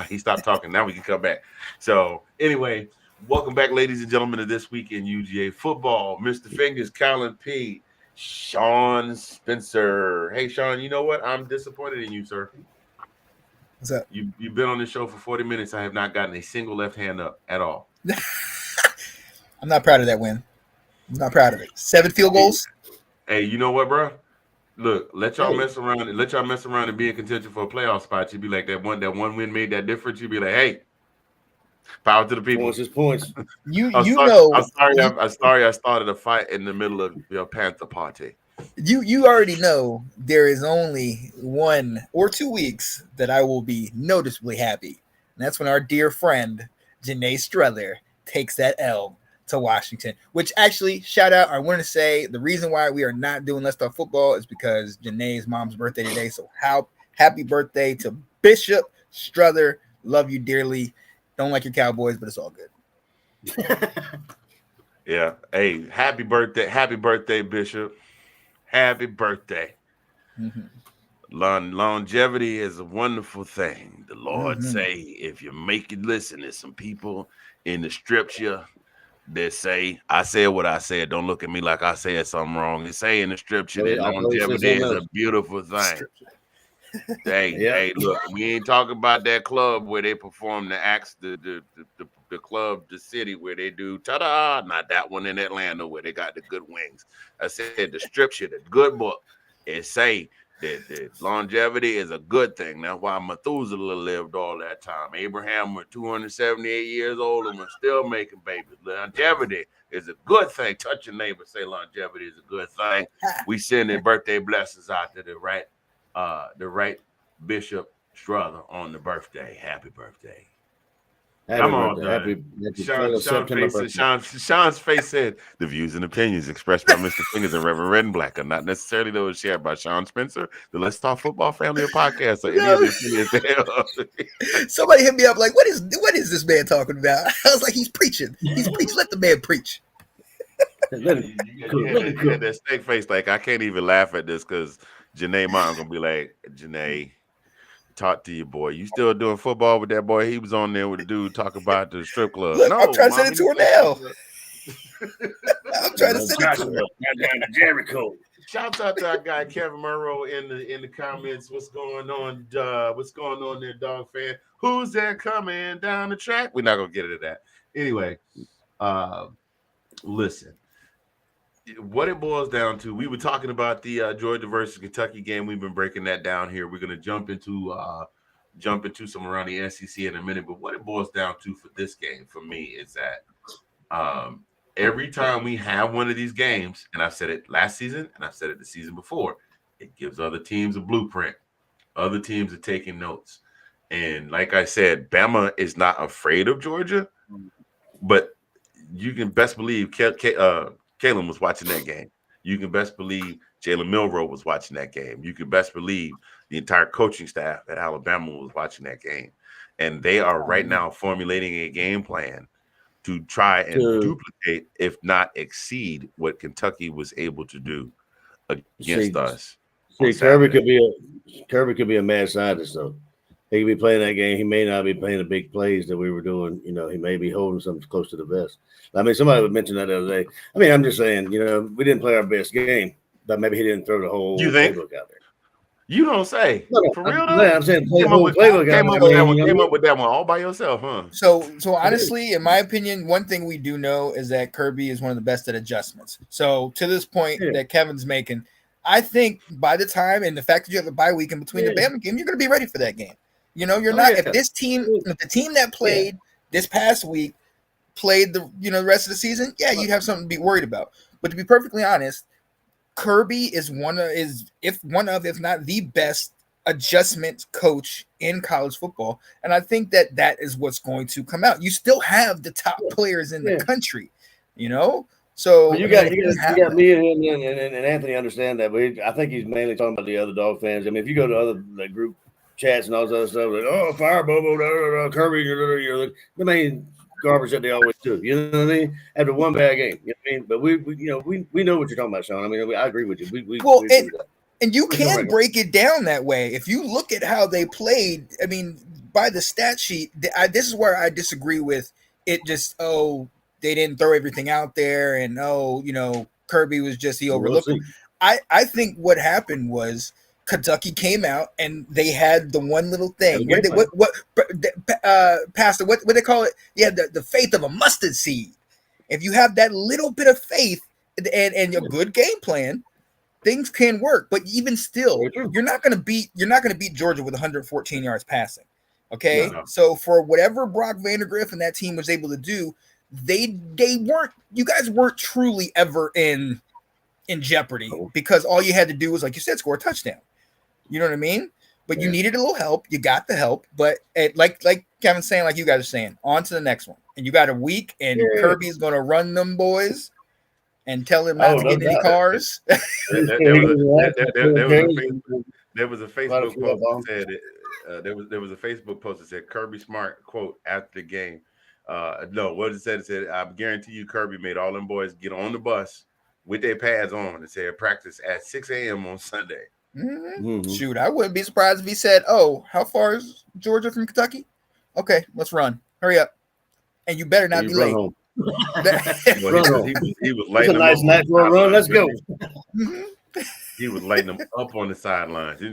He stopped talking. Now we can come back. So anyway, welcome back, ladies and gentlemen, to This Week in UGA Football. Mr. Fingaz, Collin P, Sean Spencer. Hey, Sean, you know what? I'm disappointed in you, sir. What's up? You've been on this show for 40 minutes. I have not gotten a single left hand up at all. I'm not proud of that win. I'm not proud of it. 7 field goals. Hey, you know what, bro? Look, let y'all mess around and be in contention for a playoff spot. You'd be like that one win made that difference. You'd be like, hey, power to the people. Points. I'm sorry I started a fight in the middle of your Panther party. You already know there is only 1 or 2 weeks that I will be noticeably happy. And that's when our dear friend Janae Struther takes that L to Washington, which actually, shout out, I want to say the reason why we are not doing Let's Talk Football is because Janae's mom's birthday today. So happy birthday to Bishop Struther. Love you dearly. Don't like your Cowboys, but it's all good. Yeah. Hey, happy birthday, Bishop. Happy birthday. Mm-hmm. Longevity is a wonderful thing. The Lord say, if you make it, listen, there's some people in the scripture that say, I said what I said. Don't look at me like I said something wrong. They say in the scripture that longevity is a beautiful thing. Hey, look, we ain't talking about that club where they perform the acts, the club, the city where they do ta-da, not that one in Atlanta where they got the good wings. I said the strip shit, the good book, it say that longevity is a good thing. That's why Methuselah lived all that time. Abraham was 278 years old and was still making babies. Longevity is a good thing. Touch your neighbor, say longevity is a good thing. We sending birthday blessings out to the right Bishop Strother on the birthday. Happy birthday. Come on, happy Sean's face said, the views and opinions expressed by Mr. Fingaz and Reverend Red and Black are not necessarily those shared by Sean Spencer, the Let's Talk Football family of podcasts, or any of the opinions. Somebody hit me up like, what is this man talking about? I was like, he's preaching. He's preaching. Let the man preach. You had that steak face like, I can't even laugh at this because Janae Martin going to be like, Janae, talk to your boy. You still doing football with that boy? He was on there with the dude talking about the strip club. Look, I'm trying to send it to her now. I'm trying to send it to her. Down to Jericho. Shout out to our guy Kevin Monroe in the comments. What's going on? What's going on there, dog fan? Who's that coming down the track? We're not gonna get into that. Anyway, listen. What it boils down to, we were talking about the Georgia versus Kentucky game. We've been breaking that down here. We're going to jump into some around the SEC in a minute. But what it boils down to for this game, for me, is that every time we have one of these games, and I've said it last season and I've said it the season before, it gives other teams a blueprint. Other teams are taking notes. And like I said, Bama is not afraid of Georgia, but you can best believe Kalen was watching that game. You can best believe Jalen Milroe was watching that game. You can best believe the entire coaching staff at Alabama was watching that game. And they are right now formulating a game plan to try and duplicate, if not exceed, what Kentucky was able to do against us. Kirby could be a mad scientist, though. He could be playing that game. He may not be playing the big plays that we were doing. You know, he may be holding something close to the vest. I mean, somebody would mention that the other day. I mean, I'm just saying, you know, we didn't play our best game, but maybe he didn't throw the whole playbook out there. You don't say. No, for real, though? I'm saying came up with that one all by yourself, huh? So honestly, in my opinion, one thing we do know is that Kirby is one of the best at adjustments. So to this point that Kevin's making, I think by the time, and the fact that you have a bye week in between the Bama game, you're going to be ready for that game. You know, you're not. If the team that played this past week played the rest of the season, you'd have something to be worried about. But to be perfectly honest, Kirby is if not the best adjustment coach in college football, and I think that is what's going to come out. You still have the top players in the country, you know. So you got me and him and Anthony understand that, but I think he's mainly talking about the other dog fans. I mean, if you go to other group chats and all this other stuff, like, oh, fire Bobo, Kirby, I mean, garbage that they always do. You know what I mean? After one bad game, you know what I mean? But we know what you're talking about, Sean. I mean, I agree with you. We and you can break it down that way. If you look at how they played, I mean, by the stat sheet, this is where I disagree with it. Just they didn't throw everything out there, and Kirby was just he overlooked them. I think what happened was Kentucky came out and they had the one little thing. Pastor, what they call it? Yeah, the faith of a mustard seed. If you have that little bit of faith and your good game plan, things can work. But even still, you're not going to beat Georgia with 114 yards passing. Okay, so for whatever Brock Vandagriff and that team was able to do, you guys weren't truly ever in jeopardy because all you had to do was, like you said, score a touchdown. You know what I mean? But you needed a little help. You got the help. But like Kevin's saying, like you guys are saying, on to the next one. And you got a week, and Kirby's going to run them boys and tell him not to get any cars. There was a Facebook post that said there was a Facebook post that said Kirby Smart, quote, after the game. No, what it said, I guarantee you Kirby made all them boys get on the bus with their pads on and said practice at 6 a.m. on Sunday. Mm-hmm. Shoot, I wouldn't be surprised if he said, "Oh, how far is Georgia from Kentucky? Okay, let's run. Hurry up, and you better not be late." Home. He was it's a nice night for a run. Let's go. He was lighting them up on the sidelines. Oh,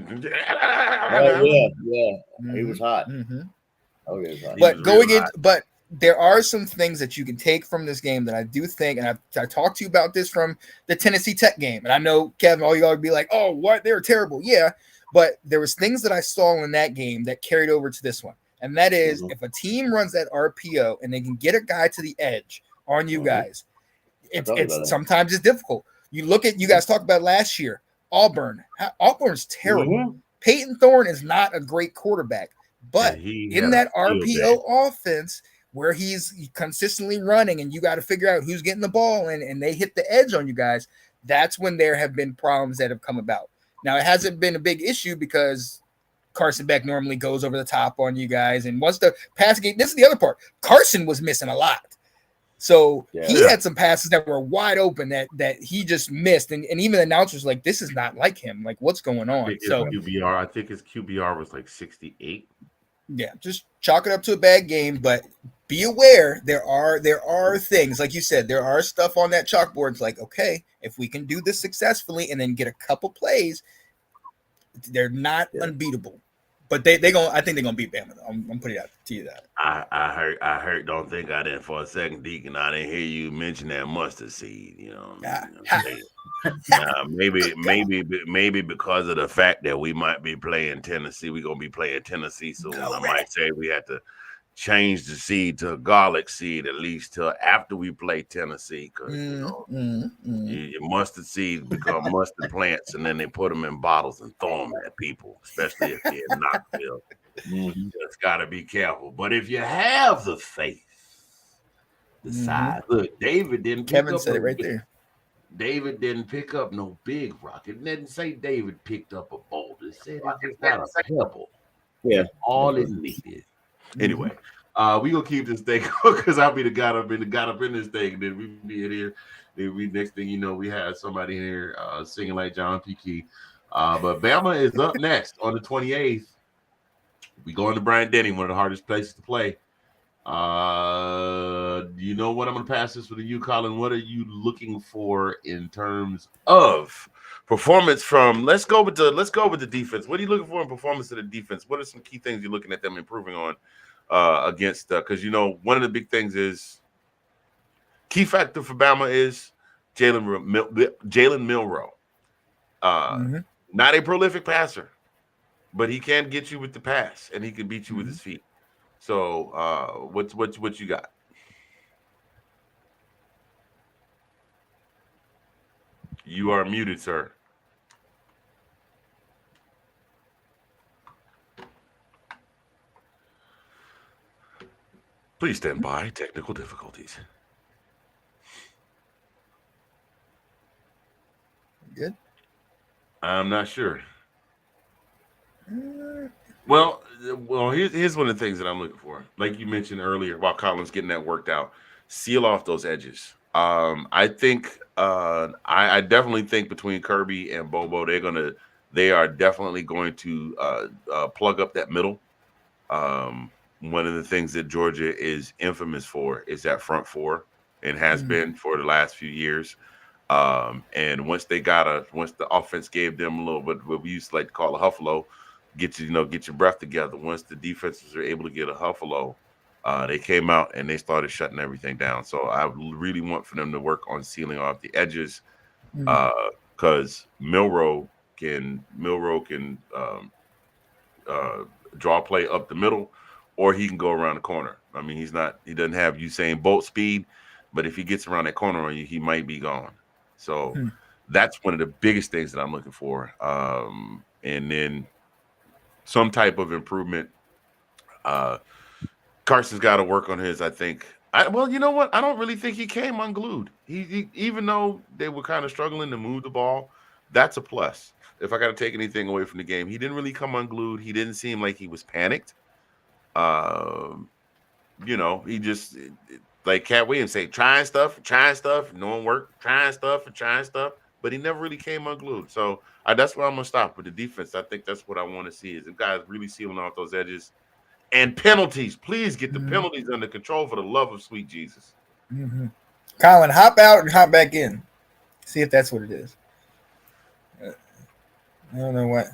yeah. He was hot. Mm-hmm. Oh, he was hot. But there are some things that you can take from this game that I do think, and I talked to you about this from the Tennessee Tech game, and I know, Kevin, all y'all would be like, oh, what? They were terrible. Yeah, but there was things that I saw in that game that carried over to this one, and that is if a team runs that RPO and they can get a guy to the edge on you guys, it's sometimes it's difficult. You look at, you guys talked about last year, Auburn's terrible. Peyton Thorne is not a great quarterback, but in that RPO offense where he's consistently running and you got to figure out who's getting the ball and they hit the edge on you guys, that's when there have been problems that have come about. Now, it hasn't been a big issue because Carson Beck normally goes over the top on you guys. And once the pass game, this is the other part, Carson was missing a lot. So he had some passes that were wide open that he just missed. And even the announcers like, this is not like him. Like, what's going on? I think his QBR was like 68. Yeah, just chalk it up to a bad game, but be aware there are things, like you said, there are stuff on that chalkboard. It's like, okay, if we can do this successfully and then get a couple plays, they're not unbeatable. But I think they're gonna beat Bama. I'm putting it out to you that. I heard. Don't think I didn't for a second, Deacon. I didn't hear you mention that mustard seed. You know, maybe because of the fact that we might be playing Tennessee, we're gonna be playing Tennessee soon. I might say we have to change the seed to a garlic seed at least till after we play Tennessee, because your mustard seeds become mustard plants, and then they put them in bottles and throw them at people, especially if they're in Knoxville. You just gotta be careful. But if you have the faith, the size. Look, David didn't. Kevin said it right there. David didn't pick up no big rock. It didn't say David picked up a boulder. It said it just got a pebble. Yeah, all it needed. Anyway, we gonna keep this thing because I'll be the guy up in this thing. And then we be in here. Then next thing you know, we have somebody here singing like John P. Key. But Bama is up next on the 28th. We going to Bryant-Denny, one of the hardest places to play. You know what? I'm gonna pass this with you, Collin. What are you looking for in terms of performance from? Let's go with the defense. What are you looking for in performance of the defense? What are some key things you're looking at them improving on against? Because one of the big things is key factor for Bama is Jalen Milroe. Not a prolific passer, but he can get you with the pass and he can beat you with his feet. So what you got? You are muted, sir. Please stand by. Technical difficulties. Good. I'm not sure. Well, here's one of the things that I'm looking for. Like you mentioned earlier, while Collin's getting that worked out, seal off those edges. I think I definitely think between Kirby and Bobo, they are definitely going to plug up that middle. One of the things that Georgia is infamous for is that front four, and has been for the last few years. And once the offense gave them a little bit, what we used to like to call a huffalo, get your breath together. Once the defenses were able to get a huffalo, they came out and they started shutting everything down. So I really want for them to work on sealing off the edges, because Milroe can draw play up the middle, or he can go around the corner. I mean, he doesn't have Usain Bolt speed, but if he gets around that corner on you, he might be gone. So that's one of the biggest things that I'm looking for. And then some type of improvement. Carson's got to work on his, I think. Well, you know what? I don't really think he came unglued. He even though they were kind of struggling to move the ball, that's a plus. If I got to take anything away from the game, he didn't really come unglued. He didn't seem like he was panicked. He just, like Cat Williams say, trying stuff, no one worked, trying stuff, but he never really came unglued. So that's where I'm gonna stop with the defense. I think that's what I want to see is the guys really sealing off those edges. And penalties, please get the penalties under control for the love of sweet Jesus. Collin, hop out and hop back in. See if that's what it is. I don't know what.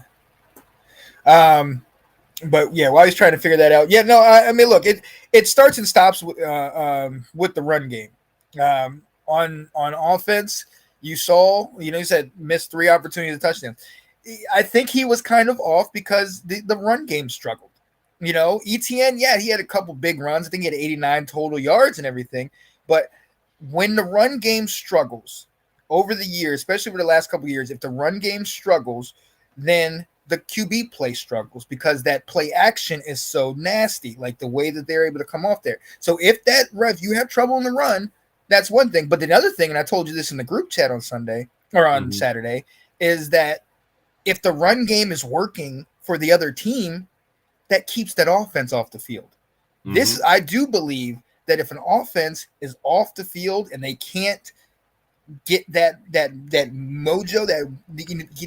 But yeah, while he's trying to figure that out, I mean, look, it starts and stops with the run game. On offense, you saw, he said missed 3 opportunities to touchdown. I think he was kind of off because the run game struggled. ETN, he had a couple big runs. I think he had 89 total yards and everything. But when the run game struggles over the years, especially over the last couple of years, if the run game struggles, then the QB play struggles because that play action is so nasty, like the way that they're able to come off there. So if you have trouble in the run, that's one thing. But the other thing, and I told you this in the group chat on Sunday or on Saturday, is that if the run game is working for the other team, that keeps that offense off the field. This, I do believe that if an offense is off the field and they can't get that mojo, that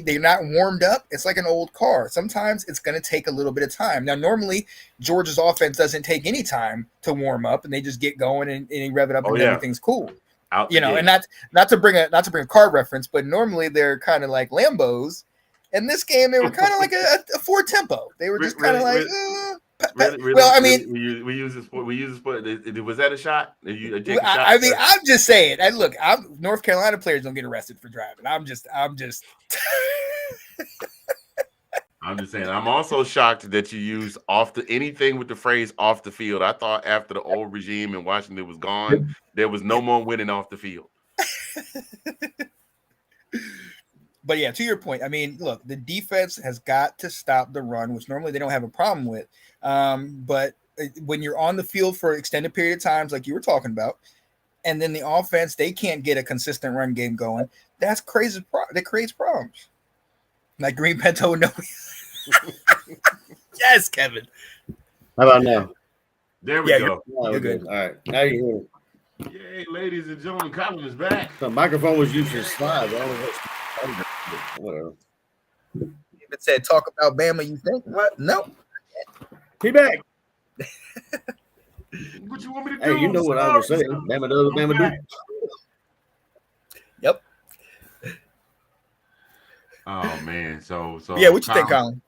they're not warmed up, it's like an old car. Sometimes it's going to take a little bit of time. Now, normally Georgia's offense doesn't take any time to warm up, and they just get going and rev it up, everything's cool. And not to bring a car reference, but normally they're kind of like Lambos. In this game, they were kind of like a Ford Tempo. They were just kind of like. Well, I mean, we use this. Was that a shot? I mean, I'm just saying. And look, North Carolina players don't get arrested for driving. I'm just. I'm just saying. I'm also shocked that you used anything with the phrase "off the field." I thought after the old regime in Washington was gone, there was no more winning off the field. But yeah, to your point, I mean, look, the defense has got to stop the run, which normally they don't have a problem with. But when you're on the field for an extended period of times, like you were talking about, and then the offense, they can't get a consistent run game going, that's crazy. That creates problems. Like Green Pinto, no. Yes, Kevin. How about now? There we go. You're good. All right. Now you hear me. Yay, ladies and gentlemen, Collin is back. The microphone was used to slide. Whatever. Even said, talk about Bama, you think? What? No. He back. What you want me to do? Hey, you know what I was saying. Bama does, Bama do. Yep. Oh, man. So yeah, what you think, Collin?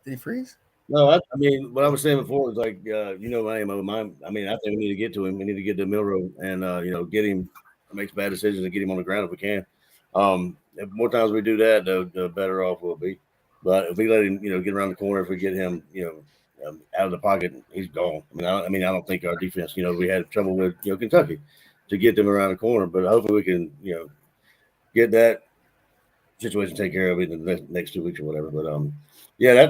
Did he freeze? No, I mean, what I was saying before was like, I mean, I think we need to get to him. We need to get to Milroe and, get him, makes bad decisions and get him on the ground if we can. The more times we do that, the better off we'll be. But if we let him, get around the corner, if we get him, out of the pocket, he's gone. I don't think our defense, we had trouble with, Kentucky to get them around the corner, but hopefully we can, get that situation taken care of in the next 2 weeks or whatever. But,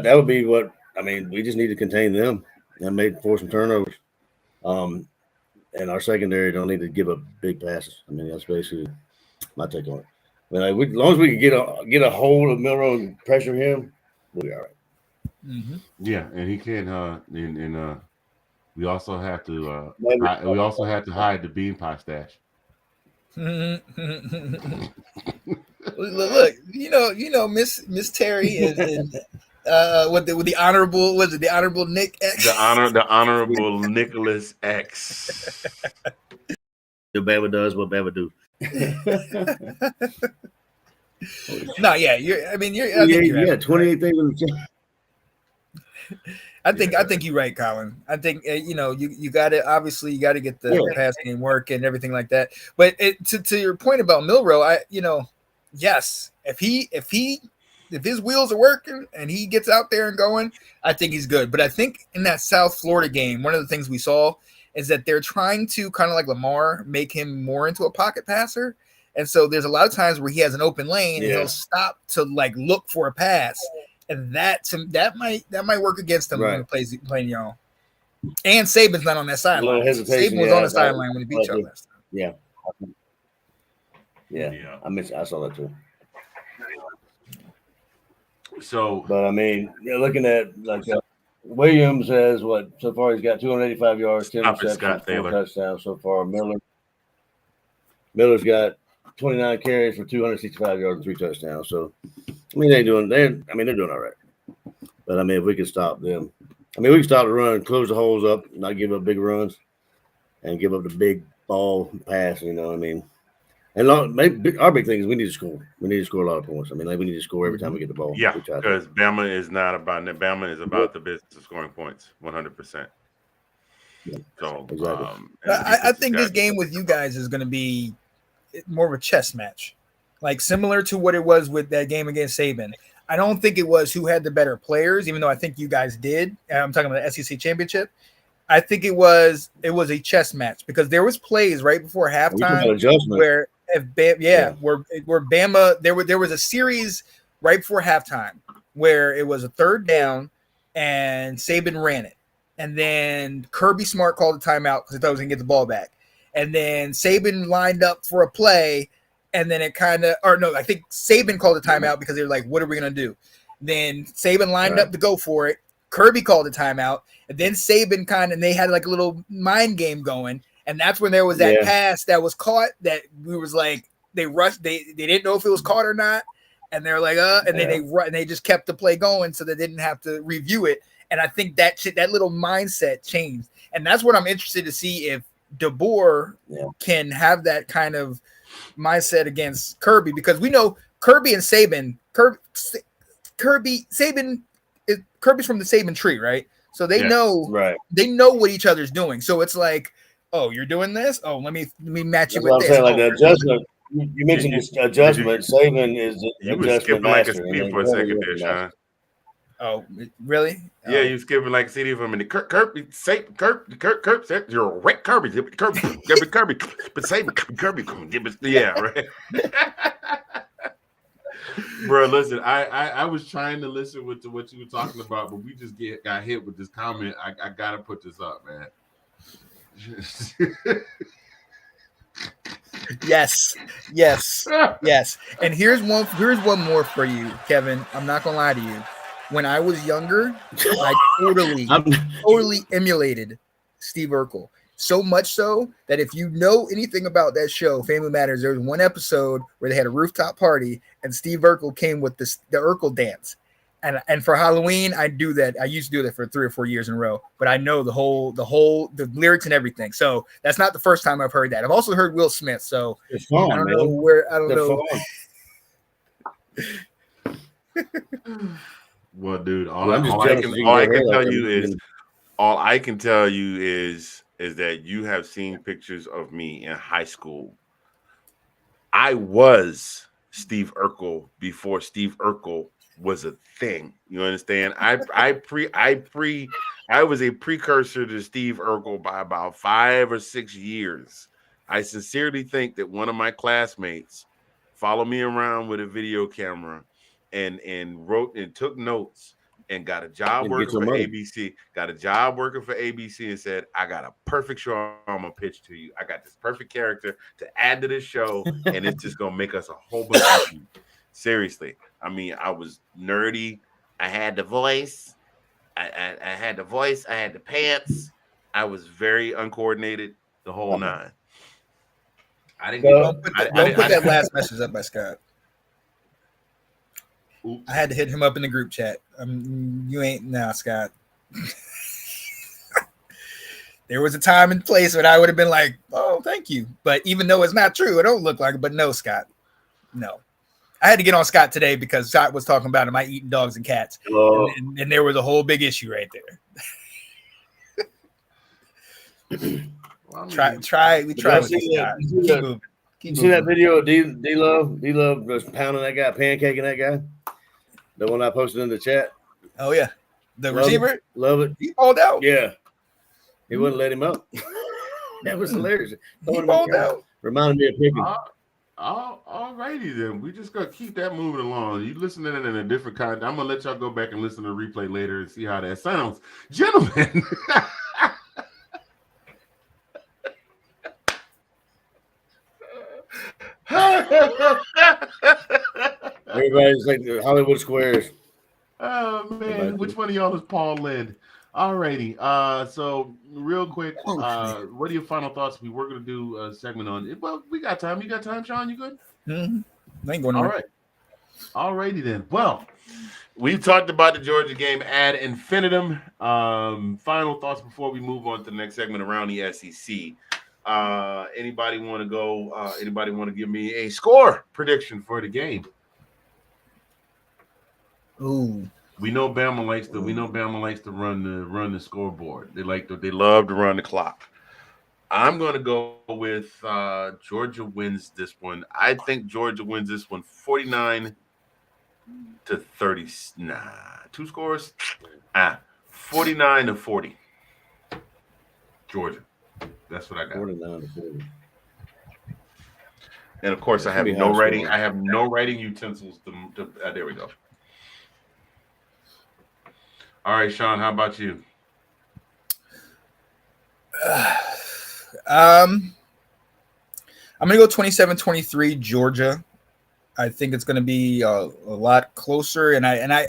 that would be what, we just need to contain them and force some turnovers. And our secondary don't need to give up big passes. That's basically my take on it. As long as we can get a hold of Milroe and pressure him, we'll be all right. Mm-hmm. Yeah, and he can. And we also have to. We also have to hide the bean pie stash. Look, Miss Terry and with the honorable, was it the honorable Nick X? The honorable Nicholas X. The Bama does what Bama do. No, yeah, you're. 28 things. I think you're right, Collin. I think you got to obviously you got to get the pass game work and everything like that. But to your point about Milroe, yes, if his wheels are working and he gets out there and going, I think he's good. But I think in that South Florida game, one of the things we saw is that they're trying to kind of like Lamar make him more into a pocket passer. And so there's a lot of times where he has an open lane and he'll stop to like look for a pass. And that might work against him when he plays playing y'all. And Saban's not on that sideline. Saban was on the sideline when he beat y'all last time. Yeah. I saw that too. So, but looking at Williams has so far he's got 285 yards, 10 receptions, 4 touchdowns so far. Miller's got 29 carries for 265 yards and 3 touchdowns. So they're doing all right. But if we can stop them, we can stop the run, close the holes up, not give up big runs, and give up the big ball pass. And And maybe our big thing is we need to score. We need to score a lot of points. I mean, like we need to score every time we get the ball. Yeah, We try to. because Bama is not about that. Bama is about the business of scoring points, 100%. Yeah, So exactly. I think this game with you guys is going to be more of a chess match, like similar to what it was with that game against Saban. I don't think it was who had the better players, even though I think you guys did. I'm talking about the SEC championship. I think it was a chess match because there was plays right before halftime where where Bama there was a series right before halftime where it was a third down and Saban ran it. And then Kirby Smart called a timeout because he thought he was going to get the ball back. And then Saban lined up for a play, and then I think Saban called a timeout because they were like, what are we going to do? Then Saban lined up to go for it. Kirby called a timeout. And then Saban and they had like a little mind game going. And that's when there was that pass that was caught that we was like, they rushed. They didn't know if it was caught or not. And they're like, then they just kept the play going so they didn't have to review it. And I think that little mindset changed. And that's what I'm interested to see if DeBoer can have that kind of mindset against Kirby, because we know Kirby and Saban, Kirby's from the Saban tree, right? So they know what each other's doing. So it's like, oh, you're doing this? Oh, let me match you with this. Saying, like the adjustment. You mentioned this adjustment. Saban is the adjustment like master. a speed for a second there, Sean. Oh, really? Yeah, you skipping like CD from the Kirby, you're a wreck Kirby, but say Kirby, yeah, right. Bro, listen, I was trying to listen to what you were talking about, but we just got hit with this comment. I gotta put this up, man. Yes. And here's one more for you, Kevin. I'm not gonna lie to you. When I was younger, I totally emulated Steve Urkel. So much so that if you know anything about that show, Family Matters, there was one episode where they had a rooftop party and Steve Urkel came with the Urkel dance. And for Halloween, I do that. I used to do that for 3 or 4 years in a row, but I know the lyrics and everything. So that's not the first time I've heard that. I've also heard Will Smith. So fun, I don't know where. I don't know. Well, dude, all I can tell you is that you have seen pictures of me in high school. I was Steve Urkel before Steve Urkel was a thing. You understand? I was a precursor to Steve Urkel by about 5 or 6 years. I sincerely think that one of my classmates followed me around with a video camera and wrote and took notes and got a job working for ABC. Got a job working for ABC and said, I got a perfect show I'm gonna pitch to you. I got this perfect character to add to this show, and it's just gonna make us a whole bunch of you. Seriously. I mean, I was nerdy. I had the voice. I had the voice. I had the pants. I was very uncoordinated, the whole nine. I didn't don't put that last message up by Scott. Oops. I had to hit him up in the group chat. You ain't now, Scott. There was a time and place when I would have been like, oh, thank you. But even though it's not true, it don't look like it. But no, Scott. No. I had to get on Scott today because Scott was talking about, am I eating dogs and cats? And there was a whole big issue right there. We try. With Scott. Keep moving. You see that video of D-Love? D-Love was pounding that guy, pancaking that guy? The one I posted in the chat. Oh, yeah. The receiver? Love it. He pulled out. Yeah. He wouldn't let him up. That was hilarious. He pulled out. Reminded me of Pickens. All righty then. We just gonna keep that moving along. You listen to it in a different kind. I'm gonna let y'all go back and listen to the replay later and see how that sounds. Gentlemen. Everybody's like the Hollywood Squares. Oh man, which one of y'all is Paul Lynn? Alrighty. So real quick, what are your final thoughts? We were gonna do a segment on it. Well, we got time. You got time, Sean? You good? Mm-hmm. I ain't going nowhere. All right. Alrighty then. Well, we've talked about the Georgia game ad infinitum. Final thoughts before we move on to the next segment around the SEC. Anybody want to go? Anybody want to give me a score prediction for the game? Ooh. We know Bama likes to run the scoreboard. They love to run the clock. I'm going to go with Georgia wins this one. I think Georgia wins this one 49 to 30. Nah, two scores. 49 to 40. Georgia. That's what I got. 49 to 40. And of course, I have no writing. I have no writing utensils. There we go. All right, Sean. How about you? I'm gonna go 27-23 Georgia. I think it's gonna be a lot closer, and I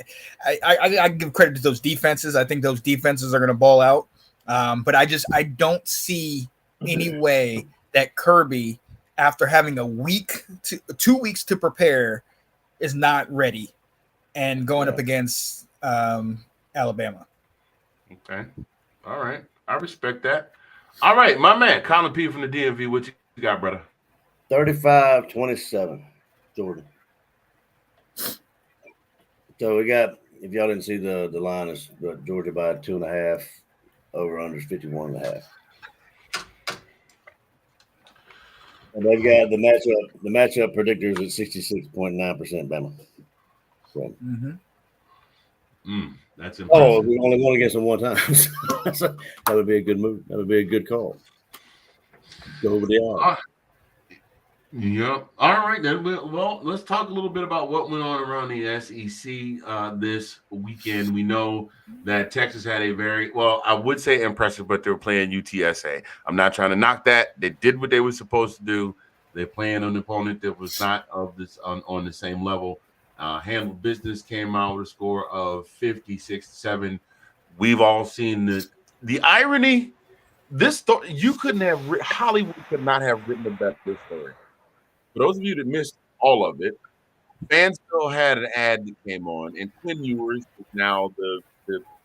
give credit to those defenses. I think those defenses are gonna ball out. But I don't see any way that Kirby, after having 2 weeks to prepare, is not ready and going up against Alabama. Okay. All right. I respect that. All right, my man, Collin P from the DMV. What you got, brother? 35-27, Jordan. So we got, if y'all didn't see the line, is Georgia by 2.5, over under 51.5. And they've got the matchup predictors at 66.9% Bama. So. That's impressive. Oh, we only won against them one time. So that would be a good move. That would be a good call. Go over the odds. Yeah. All right. Then. Well, let's talk a little bit about what went on around the SEC this weekend. We know that Texas had a very, well, I would say impressive, but they were playing UTSA. I'm not trying to knock that. They did what they were supposed to do. They're playing an opponent that was not of this on the same level. Handled business, came out with a score of 56-7. We've all seen the irony. This story, you couldn't have Hollywood could not have written the best this story. For those of you that missed all of it, Fansville had an ad that came on, and Quinn Ewers is now the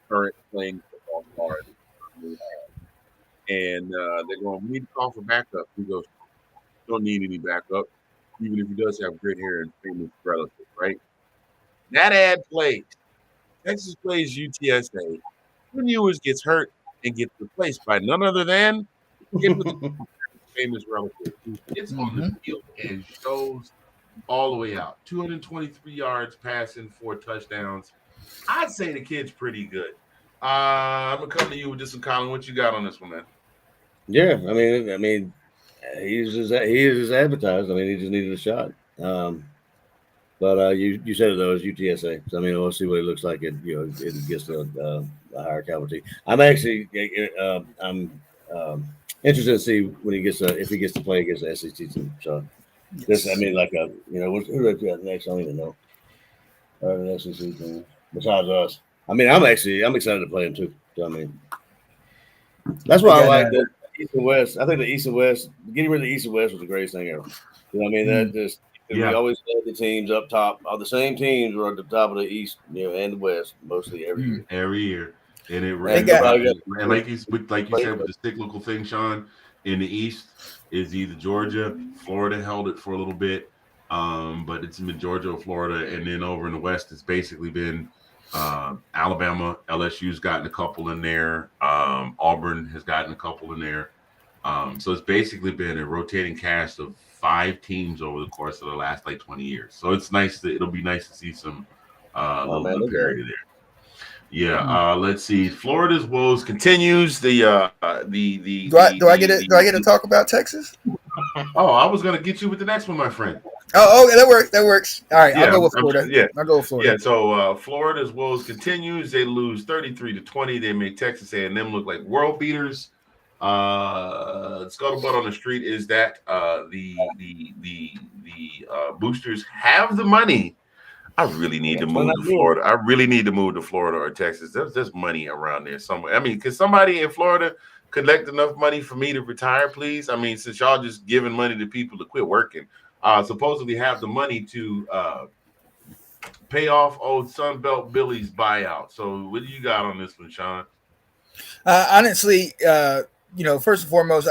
current playing football guard. And they're going, we need to call for backup. He goes, don't need any backup, even if he does have great hair and famous relatives, right? That ad plays. Texas plays UTSA. Quinn Ewers gets hurt and gets replaced by none other than famous relative who gets on the field and shows all the way out. 223 yards passing, 4 touchdowns. I'd say the kid's pretty good. I'm gonna come to you with this one, Collin. What you got on this one, man? Yeah, I mean, he is as advertised. I mean, he just needed a shot. But you said it though, it's UTSA. So I mean, we'll see what it looks like. It gets a higher caliber team. I'm actually interested to see when he gets if he gets to play against the SEC team. So this, I mean, like who they got next? I don't even know. The SEC team besides us. I mean, I'm excited to play him too. So I mean, that's why I like the East and West. I think the East and West, getting rid of the East and West was the greatest thing ever. You know what I mean? That just. We always had the teams up top. All the same teams were at the top of the East, and the West, mostly every year. Every year, and it They and like you said with the cyclical thing, Sean, in the East is either Georgia, Florida held it for a little bit, but it's been Georgia or Florida, and then over in the West, it's basically been Alabama. LSU's gotten a couple in there. Auburn has gotten a couple in there. So it's basically been a rotating cast of 5 teams over the course of the last 20 years. So it's nice it'll be nice to see some little parity there. Yeah. Let's see. Florida's woes continues. Do I get to talk about Texas? Oh, I was gonna get you with the next one, my friend. Oh, that works. All right, I'll go with Florida. I'll go with Florida. Yeah. So Florida's woes continues. They lose 33-20. They make Texas A&M look like world beaters. Scuttlebutt on the street is that the boosters have the money. I really need to move to Florida. I really need to move to Florida or Texas. There's money around there somewhere. I mean, could somebody in Florida collect enough money for me to retire, please? I mean, since y'all just giving money to people to quit working, supposedly have the money to pay off old Sunbelt Billy's buyout. So what do you got on this one, Sean? Honestly, first and foremost,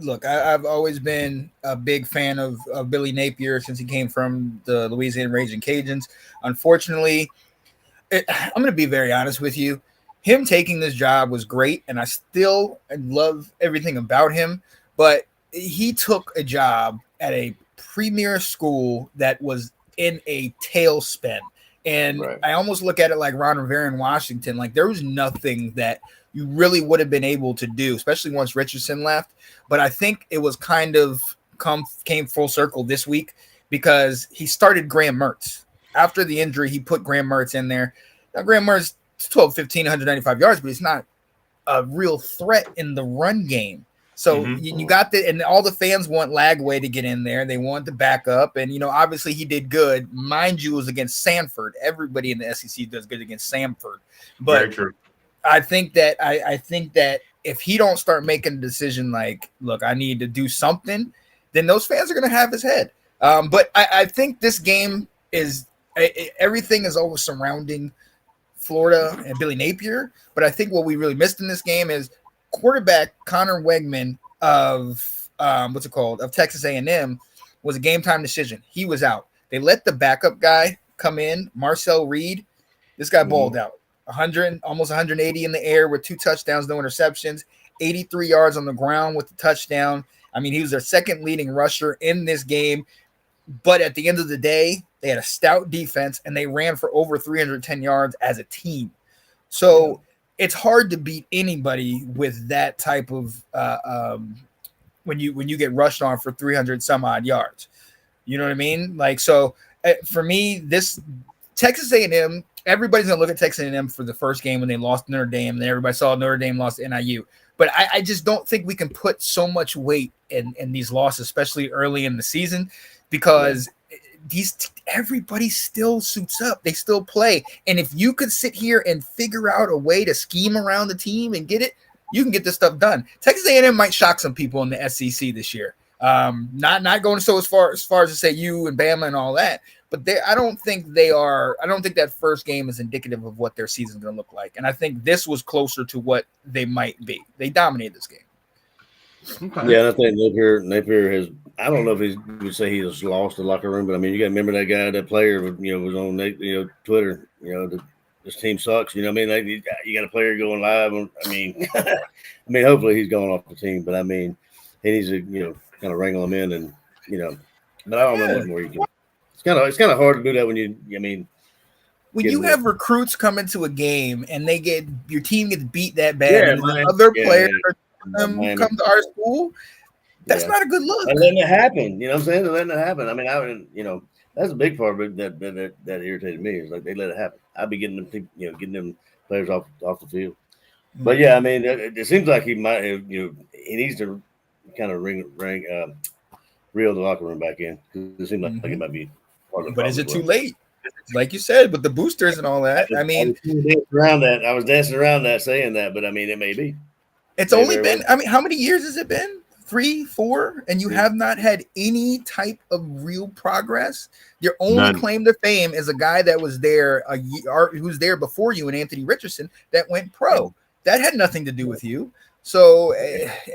look, I've always been a big fan of Billy Napier since he came from the Louisiana Raging Cajuns. Unfortunately, I'm going to be very honest with you. Him taking this job was great, and I still love everything about him. But he took a job at a premier school that was in a tailspin. And Right. I almost look at it like Ron Rivera in Washington. Like, there was nothing that you really would have been able to do, especially once Richardson left. But I think it was kind of came full circle this week because he started Graham Mertz. After the injury, he put Graham Mertz in there. Now, Graham Mertz, 12, 15, 195 yards, but he's not a real threat in the run game. So you got the, and all the fans want Lagway to get in there. They want the backup. And, obviously he did good. Mind you, it was against Sanford. Everybody in the SEC does good against Sanford. But Very true. I think that if he don't start making a decision like, look, I need to do something, then those fans are going to have his head. But I think this game is everything is always surrounding Florida and Billy Napier. But I think what we really missed in this game is quarterback Connor Wegman of of Texas A&M was a game time decision. He was out. They let the backup guy come in, Marcel Reed. This guy balled out. 100, almost 180 in the air with 2 touchdowns, no interceptions, 83 yards on the ground with the touchdown. I mean, he was their second leading rusher in this game. But at the end of the day, they had a stout defense and they ran for over 310 yards as a team. So it's hard to beat anybody with that type of when you get rushed on for 300 some odd yards. You know what I mean? Like, so for me, this Texas A&M, everybody's gonna look at Texas A&M for the first game when they lost to Notre Dame, and everybody saw Notre Dame lost to NIU. But I just don't think we can put so much weight in these losses, especially early in the season, because everybody still suits up. They still play. And if you could sit here and figure out a way to scheme around the team and get it, you can get this stuff done. Texas A&M might shock some people in the SEC this year. Not going so as far as to say you and Bama and all that, but I don't think that first game is indicative of what their season's going to look like. And I think this was closer to what they might be. They dominated this game. Okay. Yeah, and I think Napier has. I don't know if he would say he has lost the locker room, but I mean, you got to remember that player, was on Twitter. This team sucks. You know what I mean? You got a player going live. I mean, hopefully he's going off the team, but I mean, he needs to kind of wrangle him in, and but I don't know much more you can. It's kind of hard to do that when you have recruits come into a game and your team gets beat that bad, and the other players come to our school. That's not a good look. And letting it happen, you know what I'm saying? They're letting it happen. I mean, that's a big part of it that irritated me. Is like they let it happen. I'd be getting them players off the field. But yeah, I mean, it seems like he might have, he needs to kind of reel the locker room back in, because it seems like it might be part of the But is it too late? Like you said, with the boosters and all that. I mean, I was dancing around that, saying that, but I mean, it may be. It's only been, how many years has it been? 3, 4, and you have not had any type of real progress. Your only claim to fame is a guy that was there who was there before you, and Anthony Richardson, that went pro. That had nothing to do with you. So,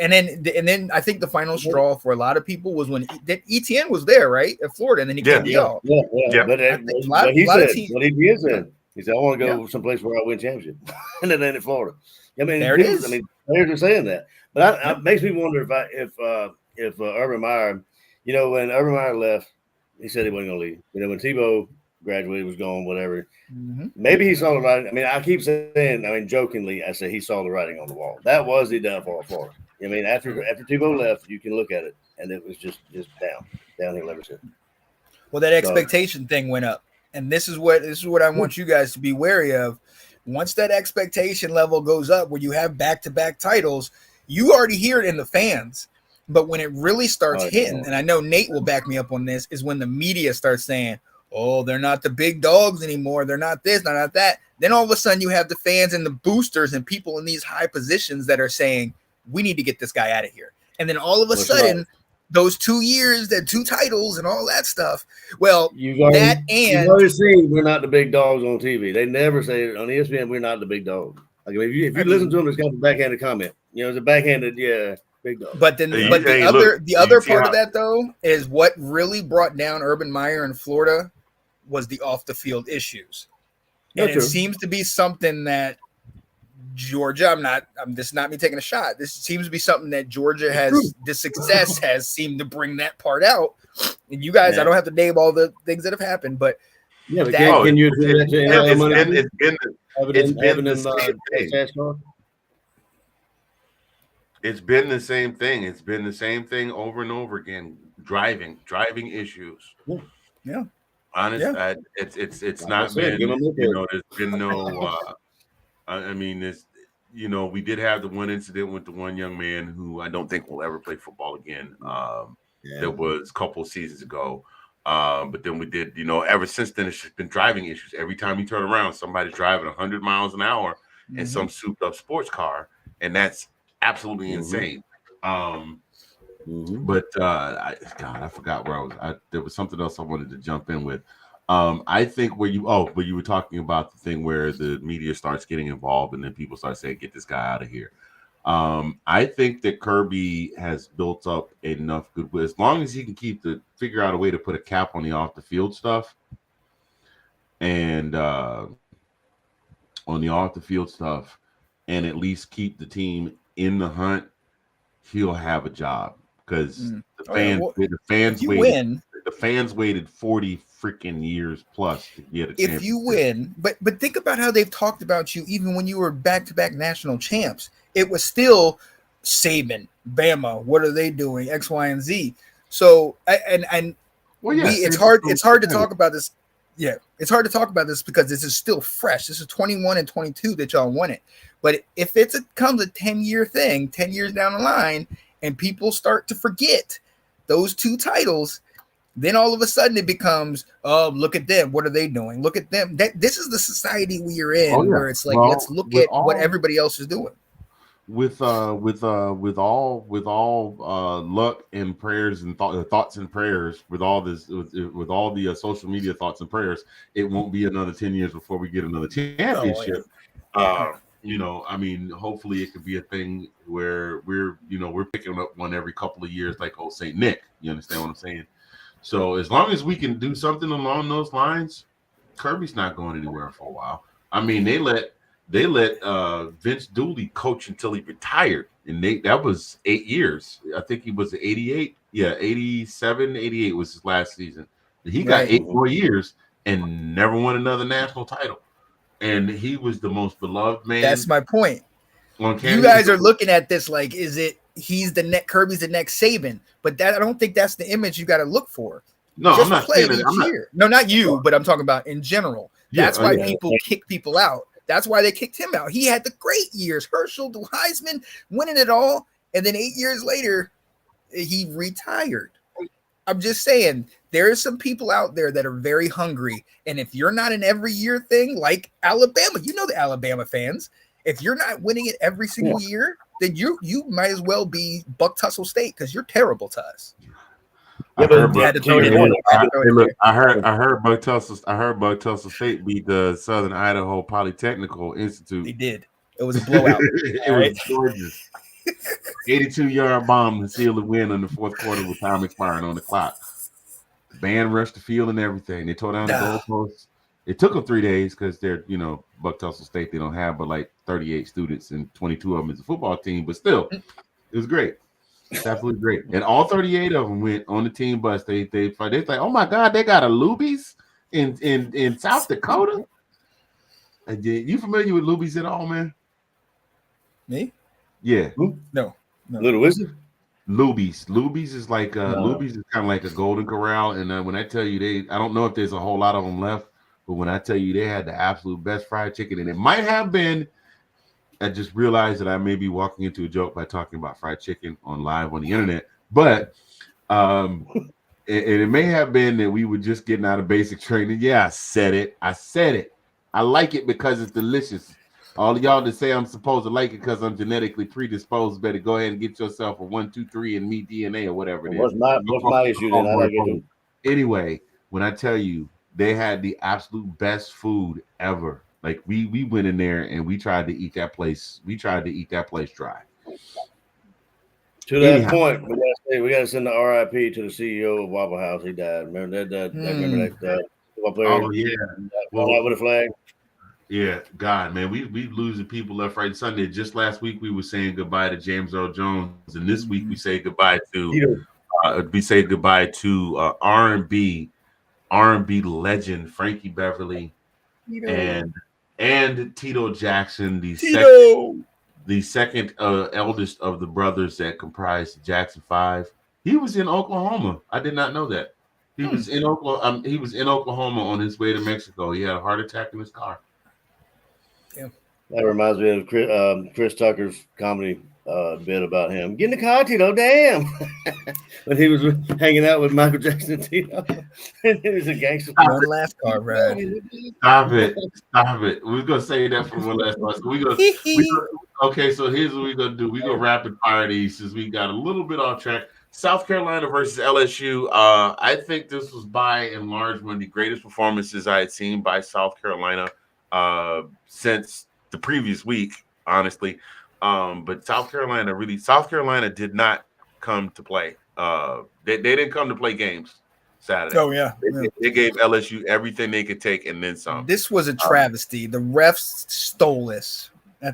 and then I think the final straw for a lot of people was when Etienne was there, right, at Florida, and then he came to y'all. Yeah. But he said, I want to go someplace where I win championship, and then in Florida. I mean, there it is. I mean, players are saying that, but it makes me wonder if Urban Meyer, when Urban Meyer left, he said he wasn't going to leave. When Tebow graduated, was gone, whatever. Maybe he saw the writing. I mean, I keep saying, jokingly, I say he saw the writing on the wall. That was the downfall of Florida. I mean, after Tebow left, you can look at it, and it was just downhill ever since. Well, that expectation thing went up, and this is what I want you guys to be wary of. Once that expectation level goes up, where you have back-to-back titles, you already hear it in the fans. But when it really starts hitting, and I know Nate will back me up on this, is when the media starts saying, oh, they're not the big dogs anymore. They're not this, they're not that. Then all of a sudden you have the fans and the boosters and people in these high positions that are saying, we need to get this guy out of here. And then all of a sudden, those 2 years, that 2 titles and all that stuff. Well, you've always seen we're not the big dogs on TV. They never say it on ESPN, we're not the big dogs. Like if you listen to them, it's got a backhanded comment. It's a backhanded, Big dog. But then, Hey, but the hey, other look, the you other see part how- of that though is what really brought down Urban Meyer in Florida was the off the field issues, and That's it true. seems to be something that Georgia. This is not me taking a shot. This seems to be something that Georgia has. The success has seemed to bring that part out. And you guys, I don't have to name all the things that have happened, but Yeah, but that- can you do that to NIL money? it's been the same thing. cash card? It's been the same thing. It's been the same thing over and over again. Driving issues. Yeah. Honest, Yeah. it's Like I not said, give been. 'em a You know, there's been no. I mean, this. You know, we did have the one incident with the one young man who I don't think will ever play football again. That was a couple of seasons ago. But then we did. You know, ever since then, it's just been driving issues. Every time you turn around, somebody's driving 100 miles an hour in some souped up sports car, and that's absolutely insane. But I forgot where I was. There was something else I wanted to jump in with. I think where you were talking about the thing where the media starts getting involved and then people start saying, "Get this guy out of here." I think that Kirby has built up enough goodwill as long as he can figure out a way to put a cap on the off the field stuff, and on the off the field stuff, and at least keep the team in the hunt. He'll have a job because the fans waited 40 freaking years plus to get a championship. If you win, but think about how they've talked about you even when you were back-to-back national champs. It was still Saban, Bama. What are they doing? X, Y, and Z. So it's hard to talk about this. Yeah, it's hard to talk about this because this is still fresh. This is 21 and 22 that y'all won it. But if it comes a 10-year thing, 10 years down the line, and people start to forget those two titles, then all of a sudden it becomes, oh, look at them. What are they doing? Look at them. This is the society we are in, where it's like, let's look at what everybody else is doing. With all luck and prayers and thoughts and prayers, with all the social media thoughts and prayers, it won't be another 10 years before we get another championship. You know, I mean, hopefully it could be a thing where we're picking up one every couple of years, like old Saint Nick. You understand what I'm saying? So as long as we can do something along those lines, Kirby's not going anywhere for a while. I mean, they let Vince Dooley coach until he retired, and that was 8 years. I think he was 88. Yeah, 87, 88 was his last season. He got 8 more years and never won another national title. And he was the most beloved man. That's my point. You guys are looking at this like, Kirby's the next Saban, but I don't think that's the image you got to look for. No, just I'm not play saying each year. No, not you, but I'm talking about in general. That's why people kick people out. That's why they kicked him out. He had the great years, Herschel, Heisman, winning it all, and then 8 years later, he retired. I'm just saying, there are some people out there that are very hungry, and if you're not an every year thing like Alabama, you know the Alabama fans. If you're not winning it every single year, then you might as well be Buck Tussle State because you're terrible to us. I heard Buck Tussle State beat the Southern Idaho Polytechnical Institute. They did. It was a blowout. It was gorgeous. 82-yard bomb to seal the win in the fourth quarter with time expiring on the clock. Band rushed the field and everything. They tore down the goalposts. It took them 3 days because they're, Buck Tussle State, they don't have but like 38 students and 22 of them is a football team, but still, it was great. It's absolutely great. And all 38 of them went on the team bus. They like, oh my God, they got a Luby's in South Dakota. And you familiar with Luby's at all, man? Me? Yeah. No. Little Wizard? Luby's is like Luby's is kind of like a Golden Corral. And when I tell you I don't know if there's a whole lot of them left, but when I tell you they had the absolute best fried chicken, and it might have been. I just realized that I may be walking into a joke by talking about fried chicken on live on the internet, but it may have been that we were just getting out of basic training. Yeah, I said it. I like it because it's delicious. All of y'all that say I'm supposed to like it because I'm genetically predisposed, better go ahead and get yourself a 1, 2, 3 and me DNA or whatever it is. What's my issue then? I like it. Anyway, when I tell you they had the absolute best food ever. Like we went in there and we tried to eat that place. We tried to eat that place dry. To that Anyhow. point, we got to send the RIP to the CEO of Waffle House. He died. Remember that? Remember that football player? Oh yeah. Well, out with a flag. Yeah, God, man, we losing people left, right, and Sunday. Just last week we were saying goodbye to James Earl Jones, and this week we say goodbye to R&B legend Frankie Beverly and Tito Jackson, the second eldest of the brothers that comprised the Jackson Five. He was in Oklahoma. I did not know that. He was in Oklahoma. He was in Oklahoma on his way to Mexico. He had a heart attack in his car. That reminds me of Chris Tucker's comedy bit about him. Get in the car, Tito. Damn. When he was hanging out with Michael Jackson and Tito. He was a gangster. One last car ride. Stop it. We're going to say that for one last time. Okay, so here's what we're going to do. We're going to rapid fire these since we got a little bit off track. South Carolina versus LSU. I think this was by and large one of the greatest performances I had seen by South Carolina since the previous week, honestly. But South Carolina did not come to play. They didn't come to play games Saturday. Oh, yeah. They gave LSU everything they could take and then some. This was a travesty. The refs stole this. I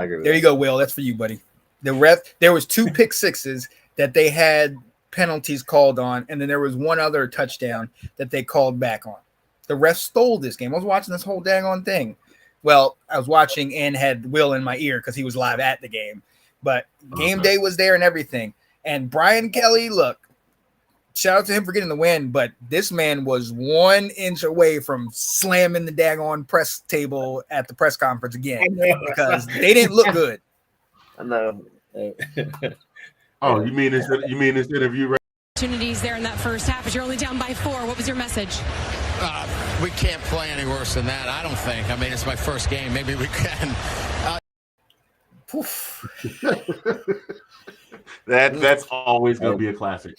agree with There you go, Will. That's for you, buddy. There was 2 pick sixes that they had penalties called on, and then there was one other touchdown that they called back on. The refs stole this game. I was watching this whole dang on thing. Well, I was watching and had Will in my ear because he was live at the game. But game day was there and everything. And Brian Kelly, look, shout out to him for getting the win, but this man was 1 inch away from slamming the daggone press table at the press conference again because they didn't look good. I know. Oh, you mean this interview right? Opportunities there in that first half, but you're only down by 4. What was your message? We can't play any worse than that, I don't think. I mean, it's my first game. Maybe we can. That's always going to be a classic.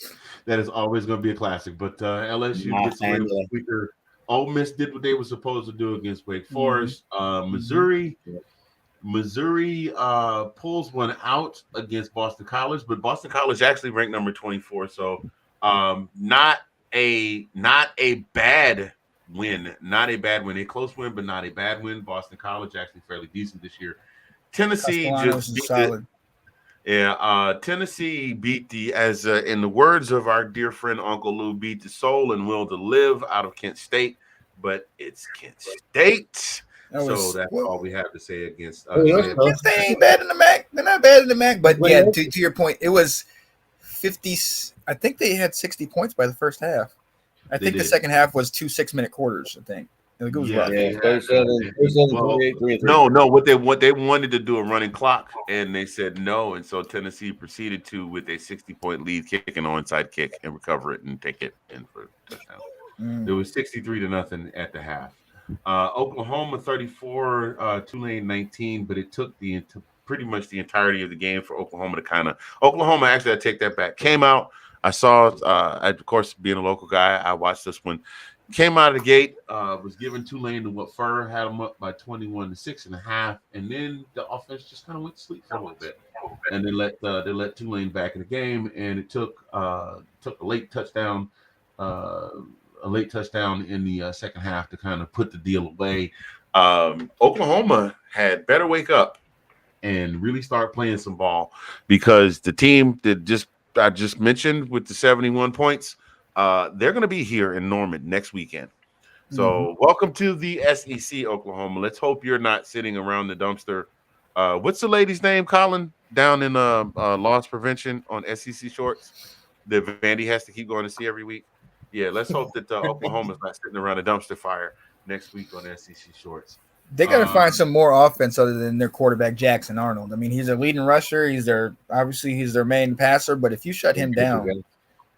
That is always going to be a classic. But LSU gets a little weaker. Ole Miss did what they were supposed to do against Wake Forest. Missouri pulls one out against Boston College, but Boston College actually ranked number 24. So not a bad win. Not a bad win. A close win, but not a bad win. Boston College actually fairly decent this year. Tennessee just beat solid. Tennessee beat in the words of our dear friend Uncle Lou, beat the soul and will to live out of Kent State, but it's Kent State. So that's all we have to say against. They ain't bad in the MAC. They're not bad in the MAC, but yeah, to your point, it was 50. I think they had 60 points by the first half. I think the second half was 2 6-minute quarters. I think. It was rough. No. What they wanted to do a running clock, and they said no, and so Tennessee proceeded to with a 60-point lead, kick an onside kick, and recover it and take it in for a touchdown. It was 63-0 at the half. Oklahoma 34, Tulane 19, but it took pretty much the entirety of the game for Oklahoma to Oklahoma actually, I take that back. Came out, I saw, of course, being a local guy, I watched this one. Came out of the gate, was giving Tulane to what Fur had them up by 21-6.5, and then the offense just kind of went to sleep for a little bit, and they let Tulane back in the game, and it took a late touchdown in the second half to kind of put the deal away. Oklahoma had better wake up and really start playing some ball because the team that I just mentioned with the 71 points. They're going to be here in Norman next weekend. So welcome to the SEC, Oklahoma. Let's hope you're not sitting around the dumpster. What's the lady's name, Collin, down in loss prevention on SEC shorts that Vandy has to keep going to see every week? Yeah, let's hope that Oklahoma's not sitting around a dumpster fire next week on SEC shorts. They got to find some more offense other than their quarterback, Jackson Arnold. I mean, he's a leading rusher. He's their main passer, but if you shut him down,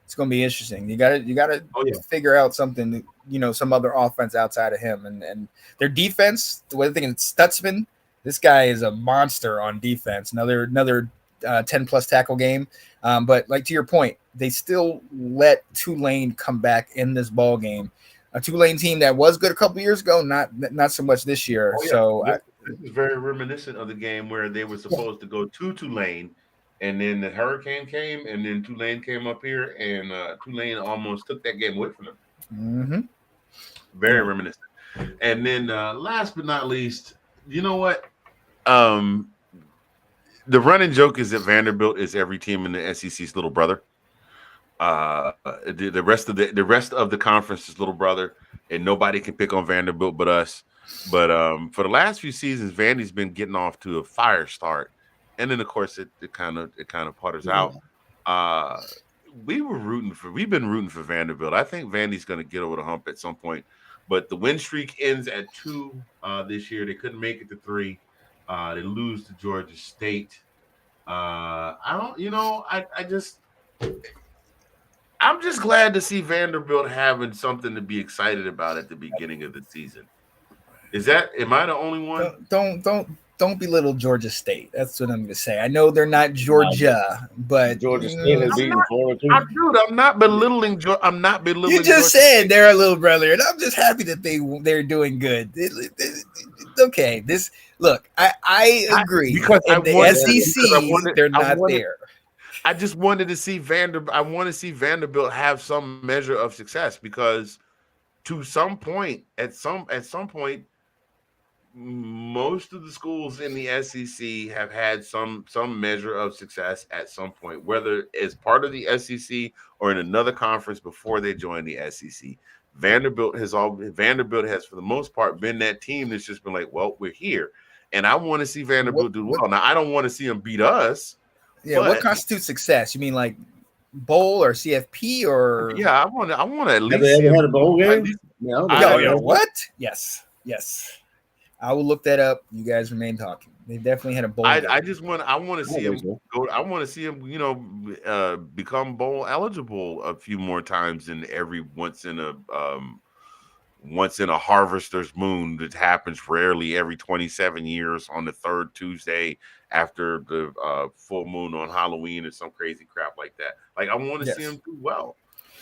it's going to be interesting. You got to figure out something, some other offense outside of him. And their defense, the way they're thinking, Stutzman, this guy is a monster on defense. Another 10-plus tackle game. But like to your point, they still let Tulane come back in this ball game. A Tulane team that was good a couple years ago, not so much this year. Oh, yeah. So this is very reminiscent of the game where they were supposed to go to Tulane and then the hurricane came, and then Tulane came up here, and Tulane almost took that game away from them. Mm-hmm. Very reminiscent. And then last but not least, you know what? The running joke is that Vanderbilt is every team in the SEC's little brother. The rest of the conference is little brother, and nobody can pick on Vanderbilt but us. But for the last few seasons, Vandy's been getting off to a fire start, and then of course it kind of putters out. We've been rooting for Vanderbilt. I think Vandy's going to get over the hump at some point, but the win streak ends at 2 this year. They couldn't make it to 3. They lose to Georgia State. I'm just glad to see Vanderbilt having something to be excited about at the beginning of the season. Am I the only one? Don't belittle Georgia State. That's what I'm going to say. I know they're not Georgia, but Georgia State has beaten Florida too. I'm not belittling. I'm not belittling. You just said they're a little brother, and I'm just happy that they're doing good. Okay, I agree. Because they're not there. I just wanted to see Vanderbilt. I want to see Vanderbilt have some measure of success because, at some point, most of the schools in the SEC have had some measure of success at some point, whether as part of the SEC or in another conference before they join the SEC. Vanderbilt has, for the most part, been that team that's just been like, well, we're here, and I want to see Vanderbilt do well. Now, I don't want to see them beat us. Yeah, what constitutes success? You mean like bowl or CFP or? Yeah, I want to at least. Have they ever had a bowl game? What? Yes. I will look that up. You guys remain talking. They definitely had a bowl game. I want to see them go. I want to see them, become bowl eligible a few more times than every once in a harvester's moon that happens rarely every 27 years on the third Tuesday after the full moon on Halloween or some crazy crap like that. Like I want to see them do well.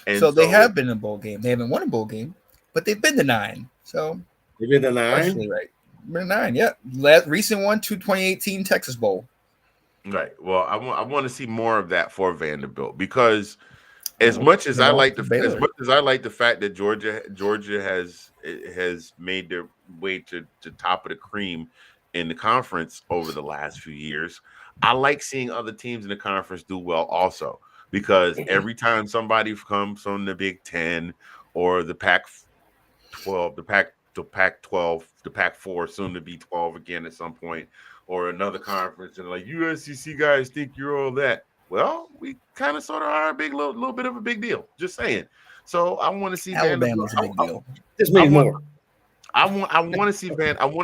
And so they have been in a bowl game. They haven't won a bowl game, but they've been to 9. So they've been to 9. Right. Been to 9. Yeah. Recent one, 2018 Texas Bowl. Right. Well, I want to see more of that for Vanderbilt because as much as I like the fact that Georgia has made their way to top of the cream in the conference over the last few years, I like seeing other teams in the conference do well also because every time somebody comes from the Big Ten or the Pac-12, the Pac-12, the Pac-4, soon to be 12 again at some point, or another conference, and like, you SEC guys think you're all that. Well, we kind of sort of are a little bit of a big deal. Just saying. So I want to see Alabama's a big deal. This means more. I want to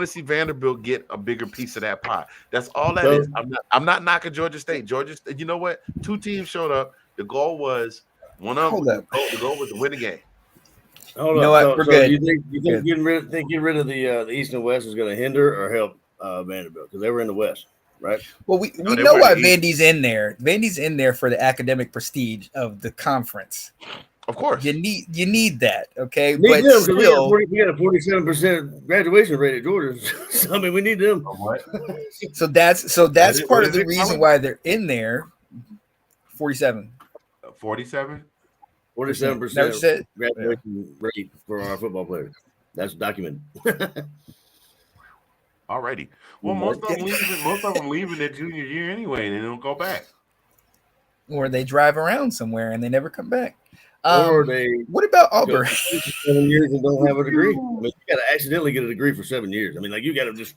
see Vanderbilt get a bigger piece of that pie. That's all that is. I'm not knocking Georgia State. You know what? 2 teams showed up. The goal was the goal was to win the game. Hold you know up. what? We're good. You think getting rid of the East and West is going to hinder or help Vanderbilt because they were in the West, right? Well, we know why Vandy's in there. Vandy's in there for the academic prestige of the conference. Of course, you need that, okay? But still, we got a 47% graduation rate at Georgia. So, I mean, we need them. So that's part of the reason why they're in there. 47. 47. 47% graduation rate for our football players. That's documented. Alrighty. Well, most of them leaving their junior year anyway, and they don't go back. Or they drive around somewhere and they never come back. Or they. What about Auburn? 7 years and don't have a degree. I mean, you got to accidentally get a degree for 7 years. I mean, like you got to just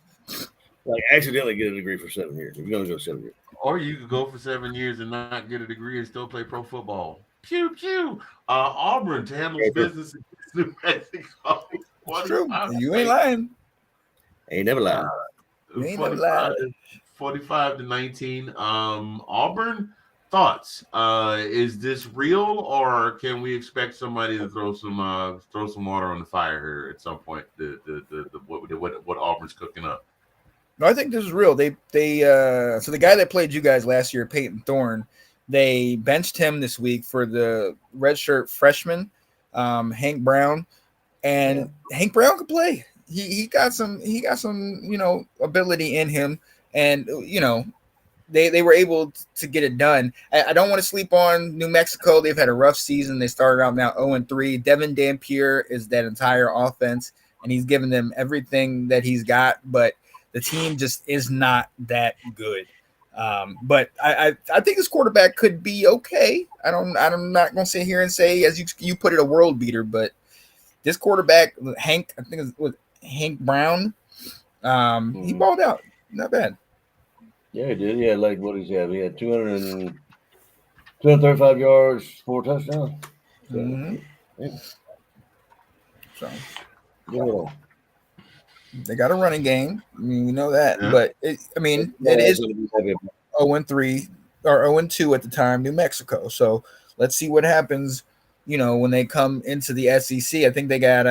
accidentally get a degree for 7 years. If you're going to go 7 years. Or you could go for 7 years and not get a degree and still play pro football. Pew pew. Auburn to handle business in New Mexico. True. You ain't lying. Ain't never lied. 45-19. Auburn, thoughts? Is this real, or can we expect somebody to throw some water on the fire here at some point? What Auburn's cooking up? No, I think this is real. They so the guy that played you guys last year, Peyton Thorne, they benched him this week for the redshirt freshman, Hank Brown, and Hank Brown could play. He got some ability in him, and they were able to get it done. I don't want to sleep on New Mexico. They've had a rough season. They started out now 0-3. Devin Dampier is that entire offense, and he's given them everything that he's got, but the team just is not that good. But I think this quarterback could be okay. I'm not going to sit here and say, as you put it, a world beater, but this quarterback, Hank, I think it was Hank Brown, he balled out. Not bad. Yeah, he did. He had like what he had. He had 235 yards, 4 touchdowns. So, yeah. So Yeah. they got a running game. I mean, we know that. Yeah. But it is 0-3 or 0-2 at the time, New Mexico. So let's see what happens. When they come into the SEC. I think they got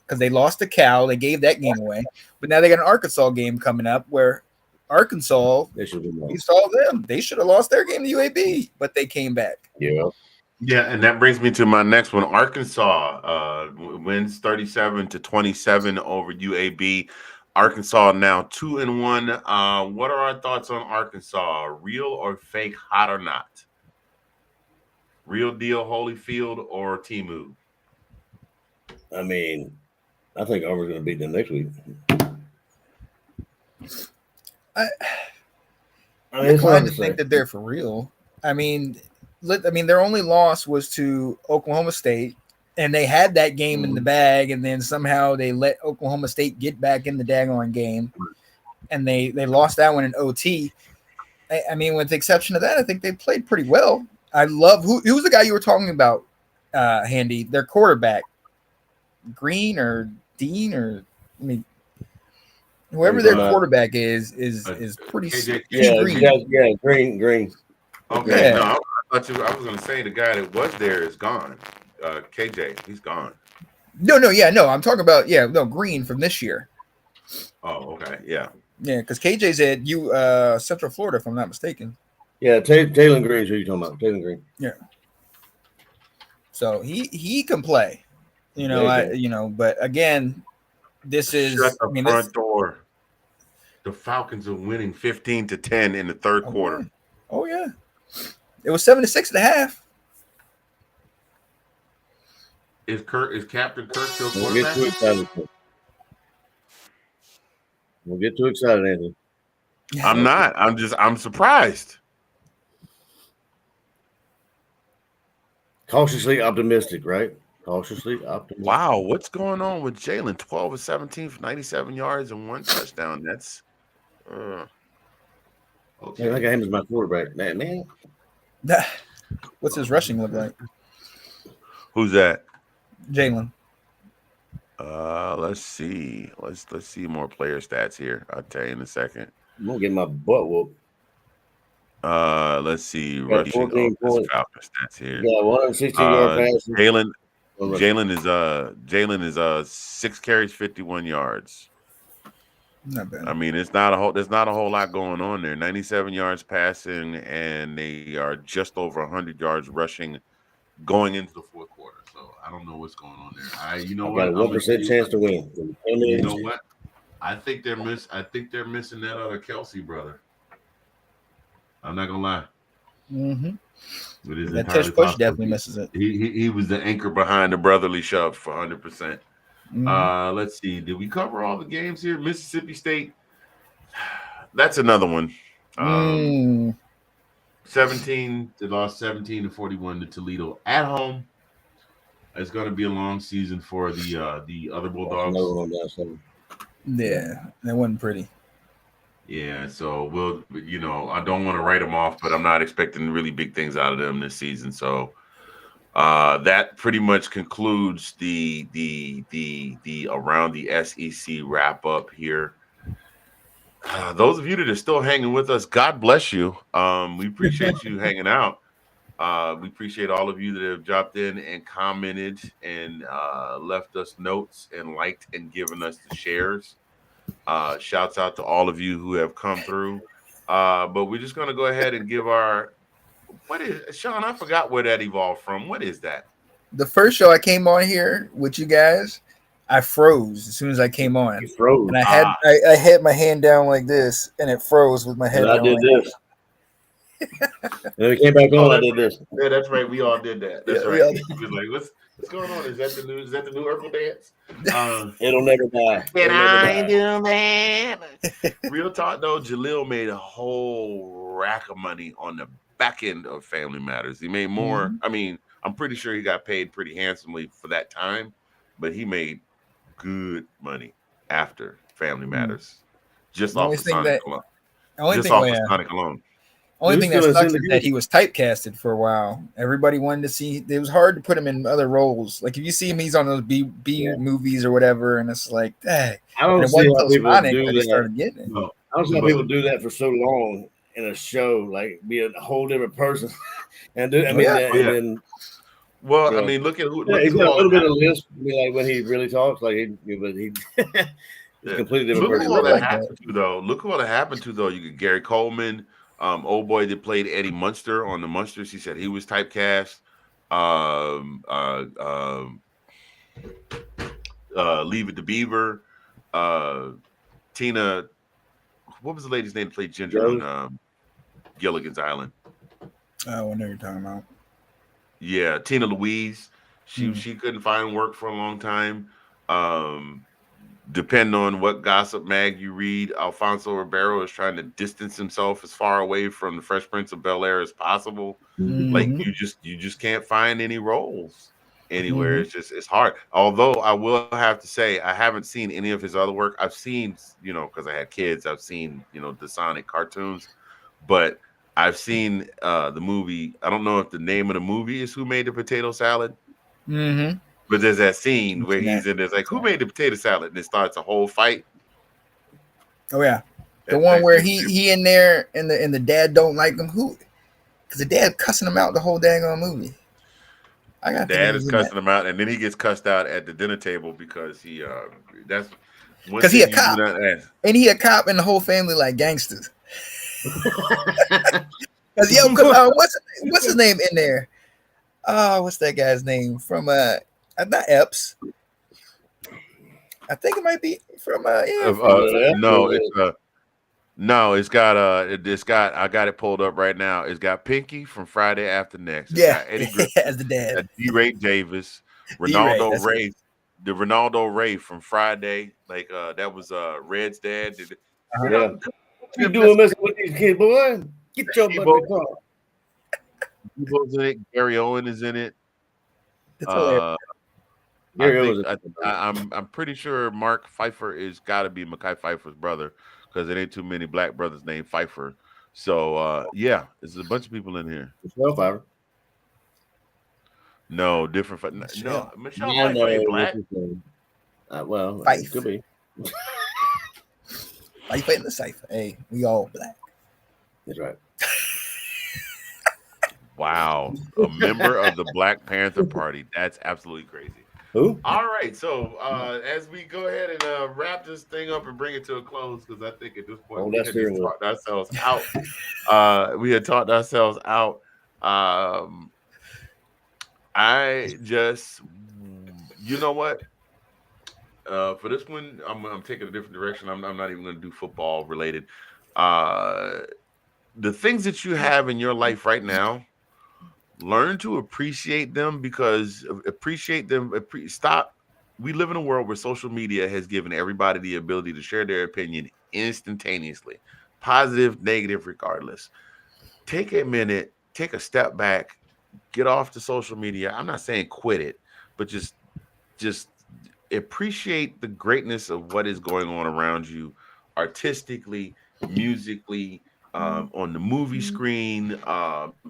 because they lost to Cal, they gave that game away, but now they got an Arkansas game coming up where Arkansas, we saw them. They should have lost their game to UAB, but they came back. Yeah. Yeah, and that brings me to my next one. Arkansas wins 37-27 over UAB. Arkansas now 2-1. What are our thoughts on Arkansas? Real or fake, hot or not? Real deal, Holyfield or Timu? I mean, I think Auburn's going to beat them next week. I'm it's inclined hard to to think say. that they're for real. I mean, their only loss was to Oklahoma State, and they had that game in the bag, and then somehow they let Oklahoma State get back in the daggone game, and they lost that one in OT. I mean, with the exception of that, I think they played pretty well. I love who's the guy you were talking about, Handy? Their quarterback, Green or Dean or whoever their quarterback is pretty. Green. Okay, Yeah. no, I was going to say the guy that was there is gone. KJ, he's gone. No. I'm talking about Green from this year. Oh, okay, yeah, because KJ's at Central Florida, if I'm not mistaken. Yeah, Taylor Green's who you talking about? Taylor Green. Yeah. So he can play, but again, this is shut the front door. The Falcons are winning 15-10 in the third quarter. Oh yeah. It was 7-6 at the half. Is Captain Kirk still We'll get quarterback? too excited. We'll get too excited, Anthony. I'm not. I'm surprised. Cautiously optimistic, right? Cautiously optimistic. Wow, what's going on with Jalen? 12 of 17 for 97 yards and 1 touchdown. That's okay. Man, I got him as my quarterback. Man. What's his rushing look like? Who's that? Jalen. Let's see. Let's see more player stats here. I'll tell you in a second. I'm gonna get my butt whooped. Let's see. Rushing Falcon stats here. Yeah, 116 yard pass. Jalen is 6 carries, 51 yards. Not bad. I mean, there's not a whole lot going on there. 97 yards passing, and they are just over 100 yards rushing going into the fourth quarter. So I don't know what's going on there. Got a 1% chance to win. You know what? I think they're missing that other Kelsey brother. I'm not gonna lie. Mm-hmm. That Tish Push definitely misses it. He was the anchor behind the brotherly shove for 100%. Let's see. Did we cover all the games here? Mississippi State. That's another one. 17. They lost 17-41 to Toledo at home. It's going to be a long season for the other Bulldogs. Yeah, that wasn't pretty. Yeah, so I don't want to write them off, but I'm not expecting really big things out of them this season. So that pretty much concludes the around the SEC wrap up here. Those of you that are still hanging with us, God bless you. We appreciate you hanging out. We appreciate all of you that have dropped in and commented and left us notes and liked and given us the shares. Shouts out to all of you who have come through. But we're just going to go ahead and give what is Sean? I forgot where that evolved from. What is that? The first show I came on here with you guys, I froze as soon as I came on. You froze. And I had my hand down like this, and it froze with my head down. I did this. And we came back on. I did this. Yeah, that's right. We all did that. That's Yeah, we right. all We was like, what's going on? Is that the new Urkel dance? It'll never die. Can It'll never I die. do that? Real talk though, Jaleel made a whole rack of money on the back end of Family Matters. He made more. I mean, I'm pretty sure he got paid pretty handsomely for that time, but he made good money after Family Matters. Just The off only the thing Sonic that- alone. Only Just thing, off yeah. the Sonic alone. Only He thing was that still in sucks is syndicate. that he was typecasted for a while. Everybody wanted to see. It was hard to put him in other roles. Like if you see him, he's on those B movies or whatever, and it's like, dang. I don't And it see wasn't how until people Sonic do that he that. started getting it. No. I don't see how But- people do that for so long in a show, like be a whole different person. And do, I mean, Yeah. and then Well, Yeah. I mean, look at who. yeah, Look he's at got a all little that bit of lisp, like when he really talks, like but he he's a completely different Look person. who all that Like happened to though. Look who all that happened to though. You get Gary Coleman, old boy that played Eddie Munster on the Munsters. He said he was typecast. Leave It to Beaver. Tina, what was the lady's name that played Ginger on Gilligan's Island? Oh, I know you're talking about. Yeah, Tina Louise. She couldn't find work for a long time. Depending on what gossip mag you read, Alfonso Ribeiro is trying to distance himself as far away from the Fresh Prince of Bel-Air as possible. Like you just can't find any roles anywhere. It's hard. Although I will have to say I haven't seen any of his other work. I've seen, because I had kids, I've seen, the Sonic cartoons, but I've seen the movie. I don't know if the name of the movie is Who Made the Potato Salad. But there's that scene where he's in there's like, who made the potato salad? And it starts a whole fight. Oh yeah. The one where he in there and the dad don't like him. Who? Because the dad cussing him out the whole daggone movie. I got Dad is cussing him out, and then he gets cussed out at the dinner table because he that's because he a cop. And he a cop and the whole family like gangsters. Because what's his name in there? What's that guy's name from not Epps? I think it might be from it's got I got it pulled up right now. It's got Pinky from Friday After Next. It's got Eddie Griffin as the dad. D-Ray Davis, Ronaldo Ray, the Ronaldo Ray from Friday. Like that was Red's dad. Yeah. You doing messing with these kids, boy? Get your butt in the car. Debo's in it. Gary Owen is in it. I'm pretty sure Mark Pfeiffer is got to be Mekhi Pfeiffer's brother because there ain't too many black brothers named Pfeiffer. So yeah, there's a bunch of people in here. Michelle Pfeiffer. No, different. No, Michelle Pfeiffer ain't black. Well, Fife. Could be. Pfeiffer in the cipher. Hey, we all black. That's right. Wow, a member of the Black Panther Party. That's absolutely crazy. Who? All right, so as we go ahead and wrap this thing up and bring it to a close, because I think at this point we had just talked ourselves out. We had talked ourselves out. I just, you know what? For this one, I'm taking a different direction. I'm not even going to do football related. The things that you have in your life right now, learn to appreciate them because stop. We live in a world where social media has given everybody the ability to share their opinion instantaneously, positive, negative, regardless. Take a minute, take a step back, get off the social media. I'm not saying quit it, but just appreciate the greatness of what is going on around you artistically, musically, on the movie screen,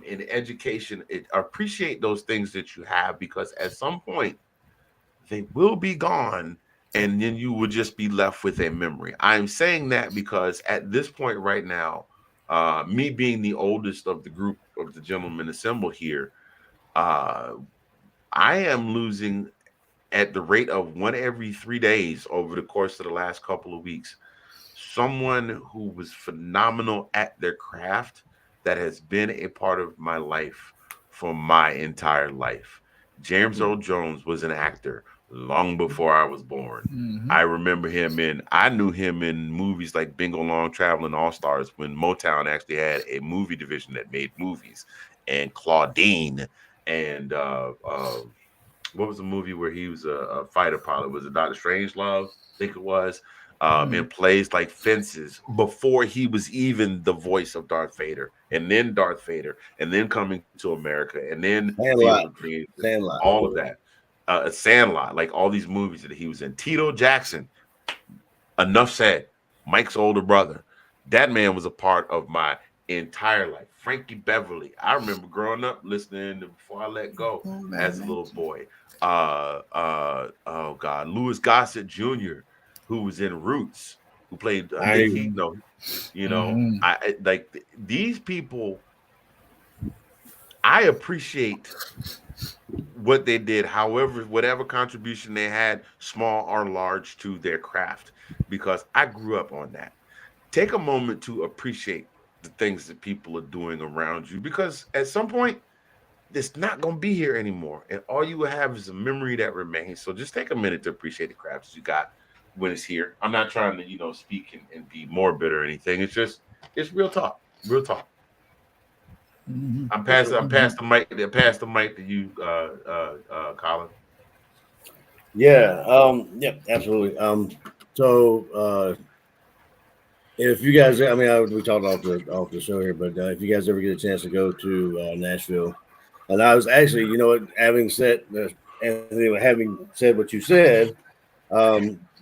in education. Appreciate those things that you have because at some point they will be gone and then you will just be left with a memory. I'm saying that because at this point right now, me being the oldest of the group of the gentlemen assembled here, I am losing at the rate of 1 every 3 days over the course of the last couple of weeks. Someone who was phenomenal at their craft that has been a part of my life for my entire life. James Earl Jones was an actor. long before I was born. Mhm. I remember I knew him in movies like Bingo Long Traveling All Stars when Motown actually had a movie division that made movies, and Claudine, and what was the movie where he was a fighter pilot? Was it Dr. Strangelove? I think it was. In plays like Fences before he was even the voice of Darth Vader, and then Darth Vader, and then Coming to America, and then Field Sandlot. of Dreams, Sandlot. all of that. Sandlot, like all these movies that he was in. Tito Jackson, enough said. Mike's older brother. That man was a part of my entire life. Frankie Beverly. I remember growing up listening to Before I Let Go as a little boy. Oh God, Louis Gossett Jr., who was in Roots, who played. I think he these people. I appreciate what they did, however, whatever contribution they had, small or large, to their craft, because I grew up on that. Take a moment to appreciate the things that people are doing around you, because at some point it's not going to be here anymore, and all you will have is a memory that remains. So just take a minute to appreciate the crafts you got when it's here. I'm not trying to speak and be morbid or anything. It's real talk. Mhm. I'm pass the mic to you, Colin. Yeah, absolutely. If you guys, we talked off the show here, but if you guys ever get a chance to go to Nashville, and I was actually, having said what you said,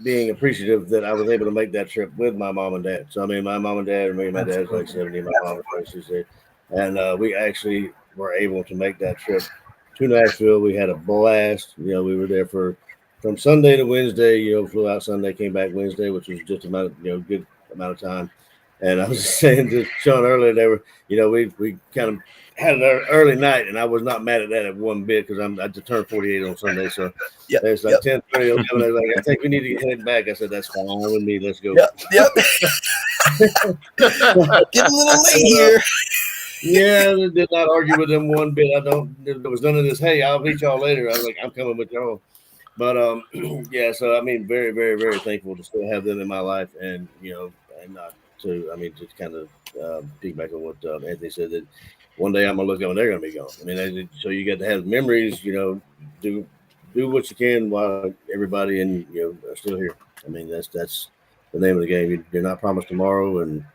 being appreciative that I was able to make that trip with my mom and dad. So my mom and dad, my dad's like 70, my mom was 26, and we actually were able to make that trip to Nashville. We had a blast. We were there from Sunday to Wednesday. Flew out Sunday, came back Wednesday, which was just about good amount of time. And I was just saying to Sean earlier, they were, we kind of had an early night, and I was not mad at that at one bit, because I just turned 48 on Sunday. So it's like 10:30, 11. I was like, I think we need to head back. I said, that's fine with me. Let's go. Yep. Get a little late here. Yeah, I did not argue with them one bit. There was none of this, hey, I'll meet y'all later. I was like, I'm coming with y'all. But so very, very, very thankful to still have them in my life, and and not to, just kind of piggyback on what Anthony said, that one day I'm gonna look up and they're gonna be gone. So you got to have memories. Do what you can while everybody are still here. That's the name of the game. You're not promised tomorrow, and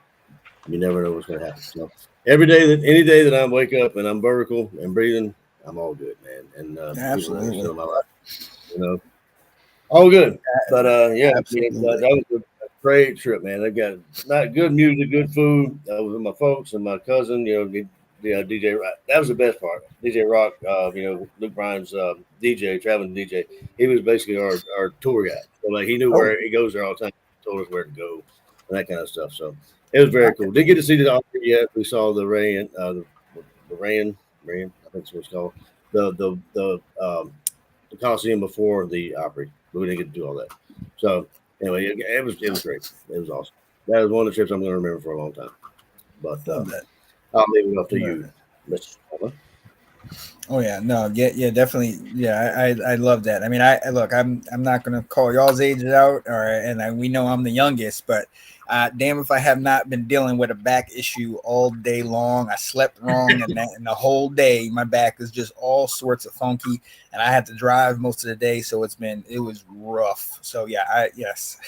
you never know what's gonna happen. So any day that I wake up and I'm vertical and breathing, I'm all good, man. And Absolutely, still in my life, all good. But that was a great trip, man. I got not good music, good food. I was with my folks and my cousin. DJ Rock. That was the best part. DJ Rock, Luke Bryan's traveling DJ. He was basically our tour guide. So he knew where he goes there all the time. He told us where to go and that kind of stuff. So it was very cool. Didn't get to see the Opry yet. We saw the Rain, I think that's what it's called. The Coliseum before the Opry, but we didn't get to do all that. So anyway, it was great. It was awesome. That was one of the trips I'm going to remember for a long time. But I'll leave it up to you, Mr. Palmer. Oh yeah, no, yeah, definitely, yeah. I love that. I'm not gonna call y'all's ages out, and we know I'm the youngest, but damn if I have not been dealing with a back issue all day long. I slept wrong, and the whole day my back is just all sorts of funky, and I had to drive most of the day, so it was rough. So yeah, yes,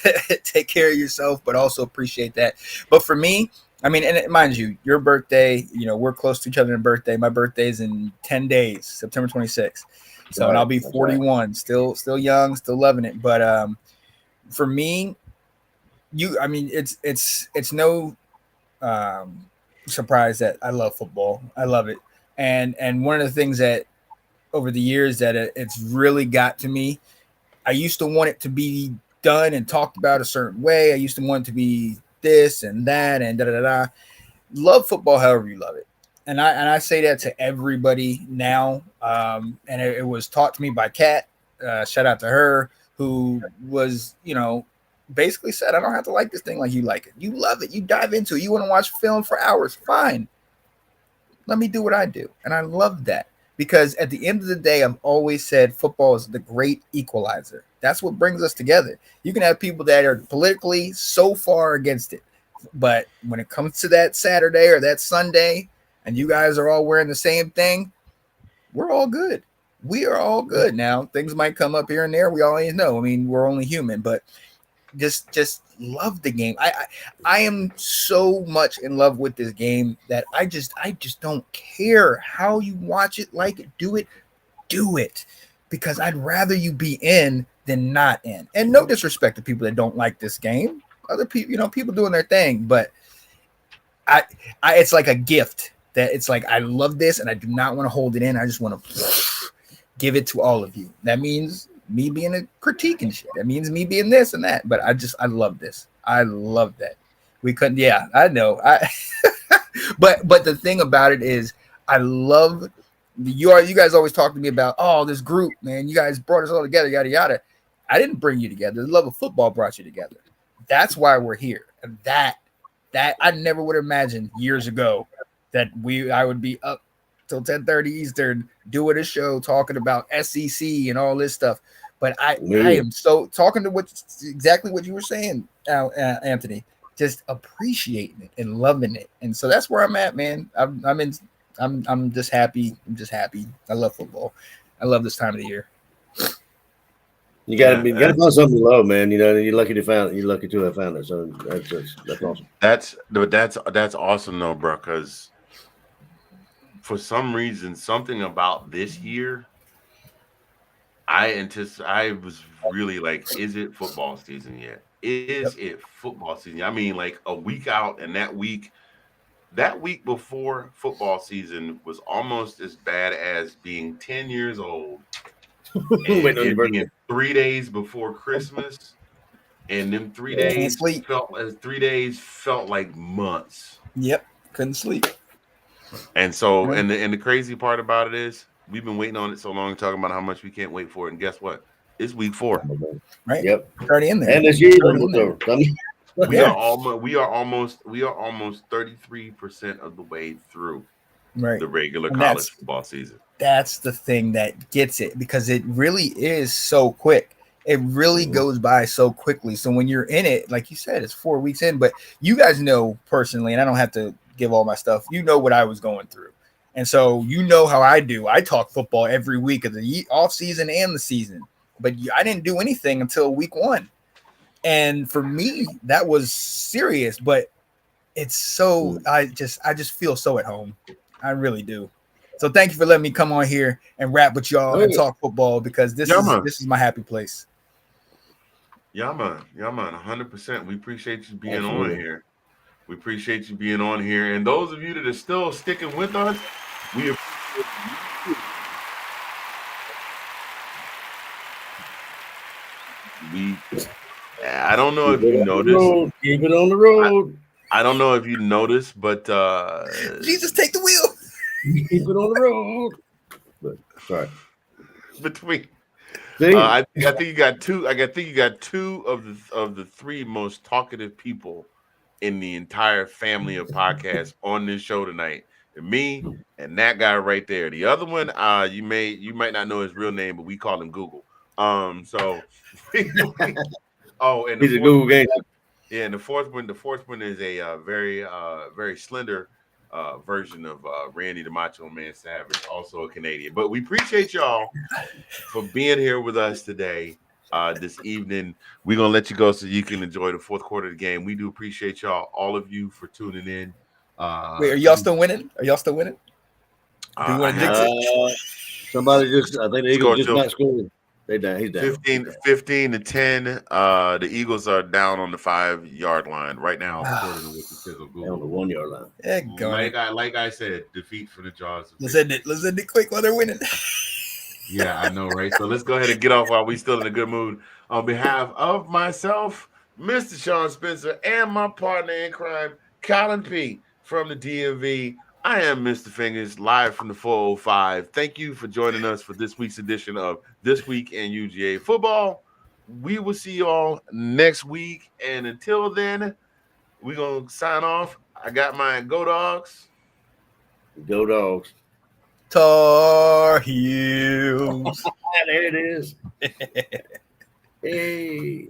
take care of yourself, but also appreciate that. But for me, and mind you, your birthday, we're close to each other in birthday. My birthday's in 10 days, September 26th. So, and I'll be 41, right. Still young, still loving it. But for me, it's no surprise that I love football. I love it. And one of the things that over the years that it's really got to me, I used to want it to be done and talked about a certain way. I used to want it to be this and that and da-da-da-da. Love football however you love it. And I say that to everybody now. And it was taught to me by Kat. Shout out to her, who was, basically said, I don't have to like this thing like you like it. You love it. You dive into it. You want to watch film for hours. Fine. Let me do what I do. And I love that because at the end of the day, I've always said football is the great equalizer. That's what brings us together. You can have people that are politically so far against it, but when it comes to that Saturday or that Sunday, and you guys are all wearing the same thing, we're all good. We are all good. Now, things might come up here and there. We always know. I mean, we're only human, but just love the game. I am so much in love with this game that I just don't care how you watch it, like it, do it, because I'd rather you be in than not in. And no disrespect to people that don't like this game. Other people, people doing their thing, but I it's like a gift that it's like I love this and I do not want to hold it in. I just want to give it to all of you. That means me being a critique and shit. That means me being this and that. But I love this. I love that. We couldn't. Yeah, I know. But the thing about it is, I love you guys always talk to me about, oh, this group, man. You guys brought us all together, yada yada. I didn't bring you together. The love of football brought you together. That's why we're here. And that I never would have imagined years ago that I would be up till 10:30 Eastern doing a show talking about SEC and all this stuff. But I am so talking to exactly what you were saying, Anthony. Just appreciating it and loving it, and so that's where I'm at, man. I'm just happy. I'm just happy. I love football. I love this time of the year. You gotta find something you love, man. You're lucky to have found it. So that's awesome. That's awesome, though, bro. Because for some reason, something about this year, I was really like, is it football season yet? Is it football season? I mean, like a week out, and that week before football season was almost as bad as being 10 years old. And it being 3 days before Christmas, and them 3 days felt like months. Yep, couldn't sleep. And so, and the crazy part about it is, we've been waiting on it so long, talking about how much we can't wait for it. And guess what? It's week 4. Right. Yep. Already in there. And this year's we are almost 33% of the way through the regular college football season. That's the thing that gets it, because it really is so quick. It really goes by so quickly. So when you're in it, like you said, it's 4 weeks in, but you guys know personally, and I don't have to give all my stuff. You know what I was going through. And so you know how I do. I talk football every week of the off season and the season, but I didn't do anything until week 1. And for me, that was serious, but it's so, I just feel so at home. I really do. So thank you for letting me come on here and rap with y'all and talk football, because this is my happy place. Yeah, man, 100%. We appreciate you being on here. We appreciate you being on here. And those of you that are still sticking with us, we appreciate you. I don't know if you noticed. Keep it on the road. I don't know if you noticed, but Jesus, take the wheel. Keep it on the road. But sorry. Between I think you got two. I think you got 2 of the 3 most talkative people in the entire family of podcasts on this show tonight. Me and that guy right there. The other one, you might not know his real name, but we call him Google. So and he's a Google gang. Yeah, and the fourth one is a very slender version of Randy the Macho Man Savage, also a Canadian. But we appreciate y'all for being here with us today, this evening. We're gonna let you go so you can enjoy the fourth quarter of the game. We do appreciate all of you for tuning in. Wait, are y'all still winning? Do you want to jinx it? Somebody I think the Eagles just not scored. He's down. 15-10. The Eagles are down on the 5-yard line right now. According to what it says on Google. On the 1-yard line. Like I said, defeat for the jaws. Let's end it quick while they're winning. Yeah, I know, right? So let's go ahead and get off while we're still in a good mood. On behalf of myself, Mr. Sean Spencer, and my partner in crime, Collin P. from the DMV, I am Mr. Fingaz, live from the 405. Thank you for joining us for this week's edition of This Week in UGA Football. We will see you all next week. And until then, we're going to sign off. I got my Go Dogs. Go Dogs. Tar Heels. There it is. Hey.